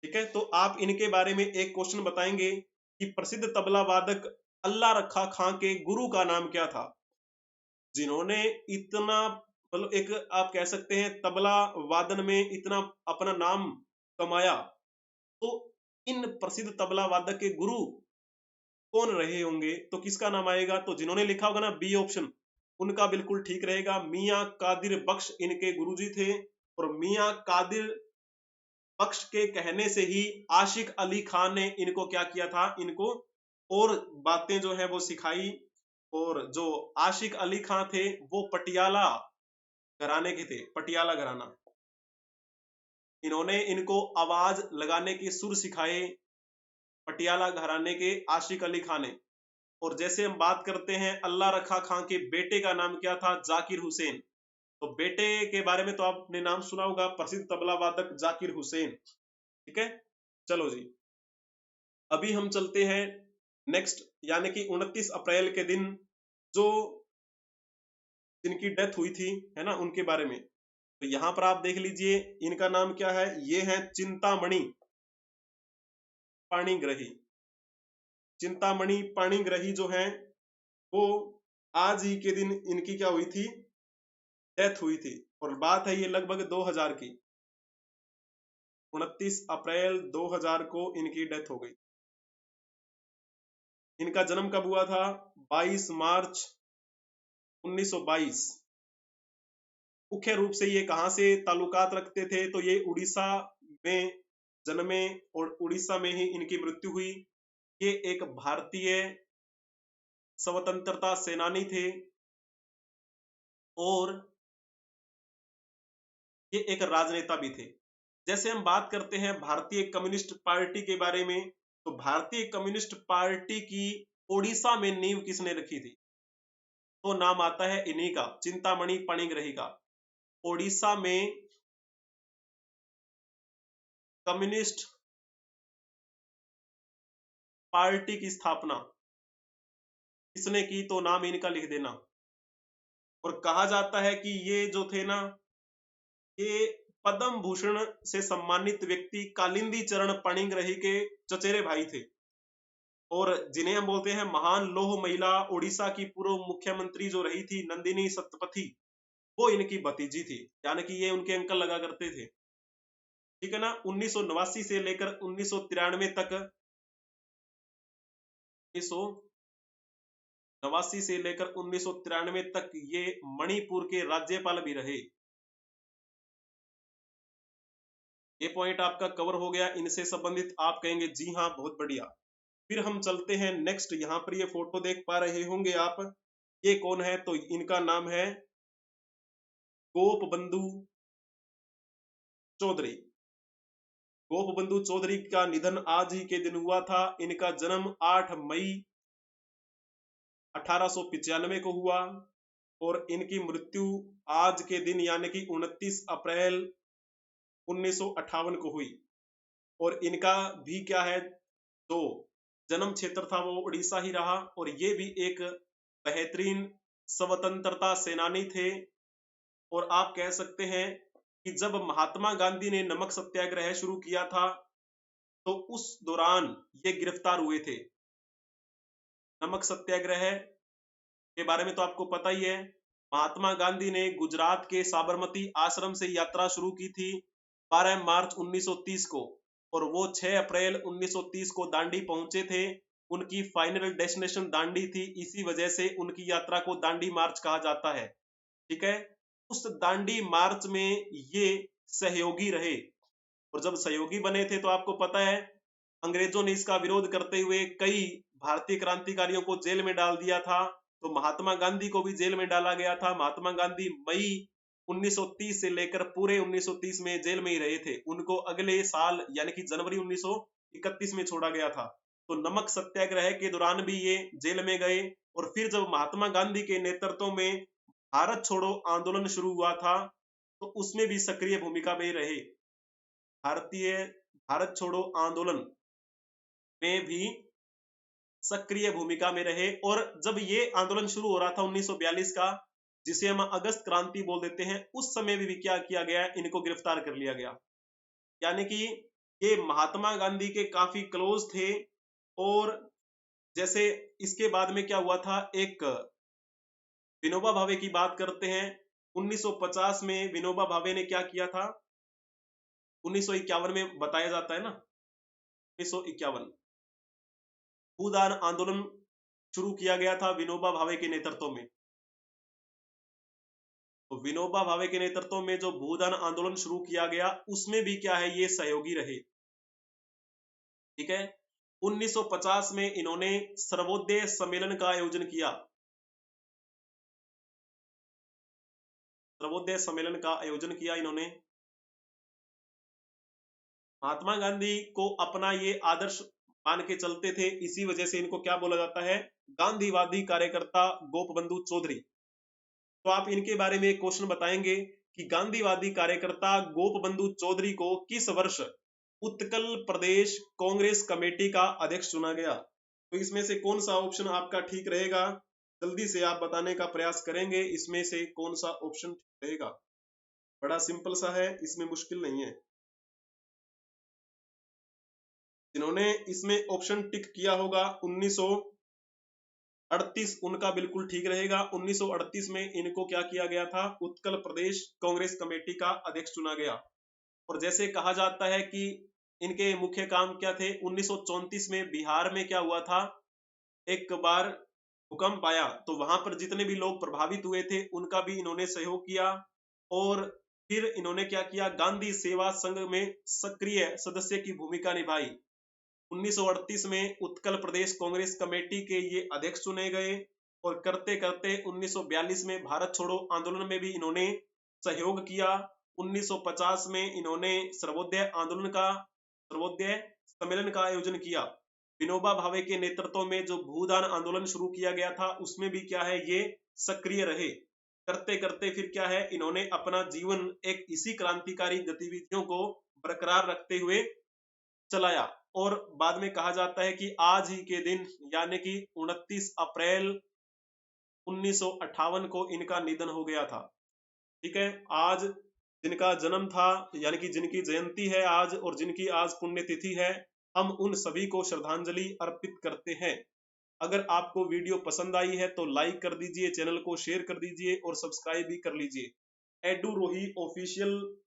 ठीक है। तो आप इनके बारे में एक क्वेश्चन बताएंगे कि प्रसिद्ध तबला वादक अल्लाह रखा खां के गुरु का नाम क्या था, जिन्होंने इतना, मतलब एक आप कह सकते हैं तबला वादन में इतना अपना नाम कमाया। तो इन प्रसिद्ध तबला वादक के गुरु कौन रहे होंगे? तो किसका नाम आएगा? तो जिन्होंने लिखा होगा ना बी ऑप्शन, उनका बिल्कुल ठीक रहेगा। मियां कादिर बख्श इनके गुरुजी थे, और मियां कादिर बख्श के कहने से ही आशिक अली खान ने इनको क्या किया था, इनको और बातें जो है वो सिखाई। और जो आशिक अली खान थे वो पटियाला घराने के थे, पटियाला घराना। इन्होंने इनको आवाज लगाने के सुर सिखाए, पटियाला घराने के आशिक अली खान ने। और जैसे हम बात करते हैं अल्लाह रखा खां के बेटे का नाम क्या था? जाकिर हुसैन। तो बेटे के बारे में तो आपने नाम सुना होगा, प्रसिद्ध तबला वादक जाकिर हुसैन, ठीक है। चलो जी, अभी हम चलते हैं नेक्स्ट, यानी कि 29 अप्रैल के दिन जो जिनकी डेथ हुई थी, है ना, उनके बारे में। तो यहां पर आप देख लीजिए, इनका नाम क्या है? ये है चिंतामणि पाणिग्रही। चिंतामणि पाणिग्रही जो है वो आज ही के दिन इनकी क्या हुई थी? डेथ हुई थी। और बात है ये लगभग 2000 की, 29 अप्रैल 2000 को इनकी डेथ हो गई। इनका जन्म कब हुआ था? 22 मार्च 1922। मुख्य रूप से ये कहां से ताल्लुकात रखते थे? तो ये उड़ीसा में जन्मे और उड़ीसा में ही इनकी मृत्यु हुई। ये एक भारतीय स्वतंत्रता सेनानी थे, और ये एक राजनेता भी थे। जैसे हम बात करते हैं भारतीय कम्युनिस्ट पार्टी के बारे में, तो भारतीय कम्युनिस्ट पार्टी की ओडिशा में नींव किसने रखी थी? तो नाम आता है इन्हीं का, चिंतामणि पाणिग्रही का। ओडिशा में कम्युनिस्ट पार्टी की स्थापना किसने की? तो नाम इनका लिख देना। और कहा जाता है कि ये जो थे ना, ये पद्म भूषण से सम्मानित व्यक्ति कालिंदी चरण पाणिग्रही के चचेरे भाई थे, और जिन्हें हम बोलते हैं महान लौह महिला, ओडिशा की पूर्व मुख्यमंत्री जो रही थी नंदिनी सतपथी, वो इनकी भतीजी थी, यानी कि ये उनके अंकल लगा करते थे, ठीक है ना। 1989 से लेकर 1993 तक, 1989 से लेकर 1993 तक ये मणिपुर के राज्यपाल भी रहे। ये पॉइंट आपका कवर हो गया इनसे संबंधित। आप कहेंगे जी हाँ, बहुत बढ़िया। फिर हम चलते हैं नेक्स्ट। यहाँ पर ये फोटो देख पा रहे होंगे आप, ये कौन है? तो इनका नाम है गोप बंधु चौधरी। गोप बंधु चौधरी का निधन आज ही के दिन हुआ था। इनका जन्म 8 मई 1895 को हुआ, और इनकी मृत्यु आज के दिन यानी कि 29 अप्रैल 1958 को हुई। और इनका भी क्या है, तो जन्म क्षेत्र था वो उड़ीसा ही रहा, और ये भी एक बेहतरीन स्वतंत्रता सेनानी थे। और आप कह सकते हैं कि जब महात्मा गांधी ने नमक सत्याग्रह शुरू किया था, तो उस दौरान ये गिरफ्तार हुए थे। नमक सत्याग्रह के बारे में तो आपको पता ही है। महात्मा गांधी ने गुजरात के साबरमती आश्रम से यात्रा शुरू की थी 12 मार्च 1930 को, और वो 6 अप्रैल 1930 को दांडी पहुंचे थे। उनकी फाइनल डेस्टिनेशन दांडी थी, इसी वजह से उनकी यात्रा को दांडी मार्च कहा जाता है। ठीक है, उस दांडी मार्च में ये सहयोगी रहे, और जब सहयोगी बने थे तो आपको पता है अंग्रेजों ने इसका विरोध करते हुए कई भारतीय क्रांतिकारियों को जेल में डाल दिया था। तो महात्मा गांधी को भी जेल में डाला गया था। महात्मा गांधी मई 1930 से लेकर पूरे 1930 में जेल में ही रहे थे। उनको अगले साल यानी कि जनवरी 1931 में छोड़ा गया था। तो नमक सत्याग्रह के दौरान भी ये जेल में गए, और फिर जब महात्मा गांधी के नेतृत्व में भारत छोड़ो आंदोलन शुरू हुआ था तो उसमें भी सक्रिय भूमिका में रहे। भारत छोड़ो आंदोलन में भी सक्रिय भूमिका में रहे। और जब ये आंदोलन शुरू हो रहा था 1942 का, जिसे हम अगस्त क्रांति बोल देते हैं, उस समय भी क्या किया गया, इनको गिरफ्तार कर लिया गया। यानी कि ये महात्मा गांधी के काफी क्लोज थे। और जैसे इसके बाद में क्या हुआ था, एक विनोबा भावे की बात करते हैं। 1950 में विनोबा भावे ने क्या किया था, 1951 में बताया जाता है ना, 1951 भूदान आंदोलन शुरू किया गया था विनोबा भावे के नेतृत्व में। तो विनोबा भावे के नेतृत्व में जो भूदान आंदोलन शुरू किया गया, उसमें भी क्या है, ये सहयोगी रहे। ठीक है, 1950 में इन्होंने सर्वोदय सम्मेलन का आयोजन किया। सर्वोदय सम्मेलन का आयोजन किया इन्होंने। महात्मा गांधी को अपना ये आदर्श मान के चलते थे, इसी वजह से इनको क्या बोला जाता है, गांधीवादी कार्यकर्ता गोपबंधु चौधरी। तो आप इनके बारे में एक क्वेश्चन बताएंगे कि गांधीवादी कार्यकर्ता गोपबंधु चौधरी को किस वर्ष उत्कल प्रदेश कांग्रेस कमेटी का अध्यक्ष चुना गया। तो इसमें से कौन सा ऑप्शन आपका ठीक रहेगा, जल्दी से आप बताने का प्रयास करेंगे। इसमें से कौन सा ऑप्शन ठीक रहेगा, बड़ा सिंपल सा है, इसमें मुश्किल नहीं है। जिन्होंने इसमें ऑप्शन टिक किया होगा 1938, उनका बिल्कुल ठीक रहेगा। 1938 में इनको क्या किया गया था, उत्कल प्रदेश कांग्रेस कमेटी का अध्यक्ष चुना गया। और जैसे कहा जाता है कि इनके मुख्य काम क्या थे, 1934 में बिहार में क्या हुआ था, एक बार भूकंप आया, तो वहां पर जितने भी लोग प्रभावित हुए थे उनका भी इन्होंने सहयोग किया। और फिर इन्होंने क्या किया, गांधी सेवा संघ में सक्रिय सदस्य की भूमिका निभाई। 1938 में उत्कल प्रदेश कांग्रेस कमेटी के ये अध्यक्ष चुने गए, और करते करते 1942 में भारत छोड़ो आंदोलन में भी इन्होंने सहयोग किया। 1950 में इन्होंने सर्वोदय सम्मेलन का आयोजन किया। विनोबा भावे के नेतृत्व में जो भूदान आंदोलन शुरू किया गया था, उसमें भी क्या है, ये सक्रिय रहे। करते करते फिर क्या है, इन्होंने अपना जीवन एक इसी क्रांतिकारी गतिविधियों को बरकरार रखते हुए चलाया। और बाद में कहा जाता है कि आज ही के दिन यानी कि 29 अप्रैल 1958 को इनका निधन हो गया था। ठीक है, आज जिनका जन्म था यानी कि जिनकी जयंती है आज, और जिनकी आज पुण्यतिथि है, हम उन सभी को श्रद्धांजलि अर्पित करते हैं। अगर आपको वीडियो पसंद आई है तो लाइक कर दीजिए, चैनल को शेयर कर दीजिए और सब्सक्राइब भी कर लीजिए। एडू रोही ऑफिशियल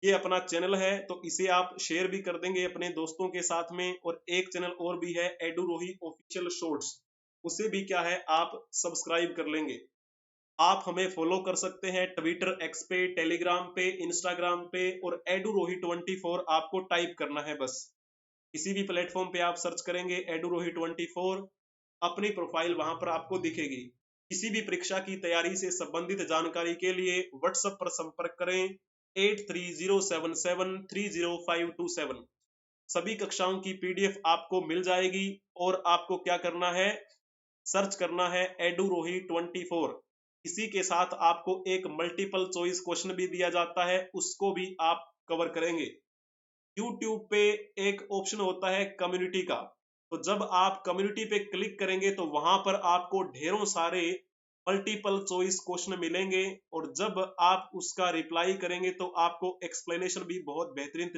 ये अपना चैनल है, तो इसे आप शेयर भी कर देंगे अपने दोस्तों के साथ में। और एक चैनल और भी है, एडू रोही ऑफिशियल शॉर्ट्स, उसे भी क्या है, आप सब्सक्राइब कर लेंगे। आप हमें फॉलो कर सकते हैं ट्विटर, एक्स पे, टेलीग्राम पे, इंस्टाग्राम पे, और एडू रोही 24 आपको टाइप करना है बस। किसी भी प्लेटफॉर्म पे आप सर्च करेंगे एडू रोही 24, अपनी प्रोफाइल वहां पर आपको दिखेगी। किसी भी परीक्षा की तैयारी से संबंधित जानकारी के लिए व्हाट्सएप पर संपर्क करें 8307730527। सभी कक्षाओं की पीडीएफ आपको मिल जाएगी, और आपको क्या करना है, सर्च करना है एडू रोही 24। इसी के साथ आपको एक मल्टीपल चॉइस क्वेश्चन भी दिया जाता है, उसको भी आप कवर करेंगे। यूट्यूब पे एक ऑप्शन होता है कम्युनिटी का, तो जब आप कम्युनिटी पे क्लिक करेंगे तो वहां पर आपको ढेरों सारे मल्टीपल चॉइस क्वेश्चन मिलेंगे, और जब आप उसका रिप्लाई करेंगे तो आपको एक्सप्लेनेशन भी बहुत बेहतरीन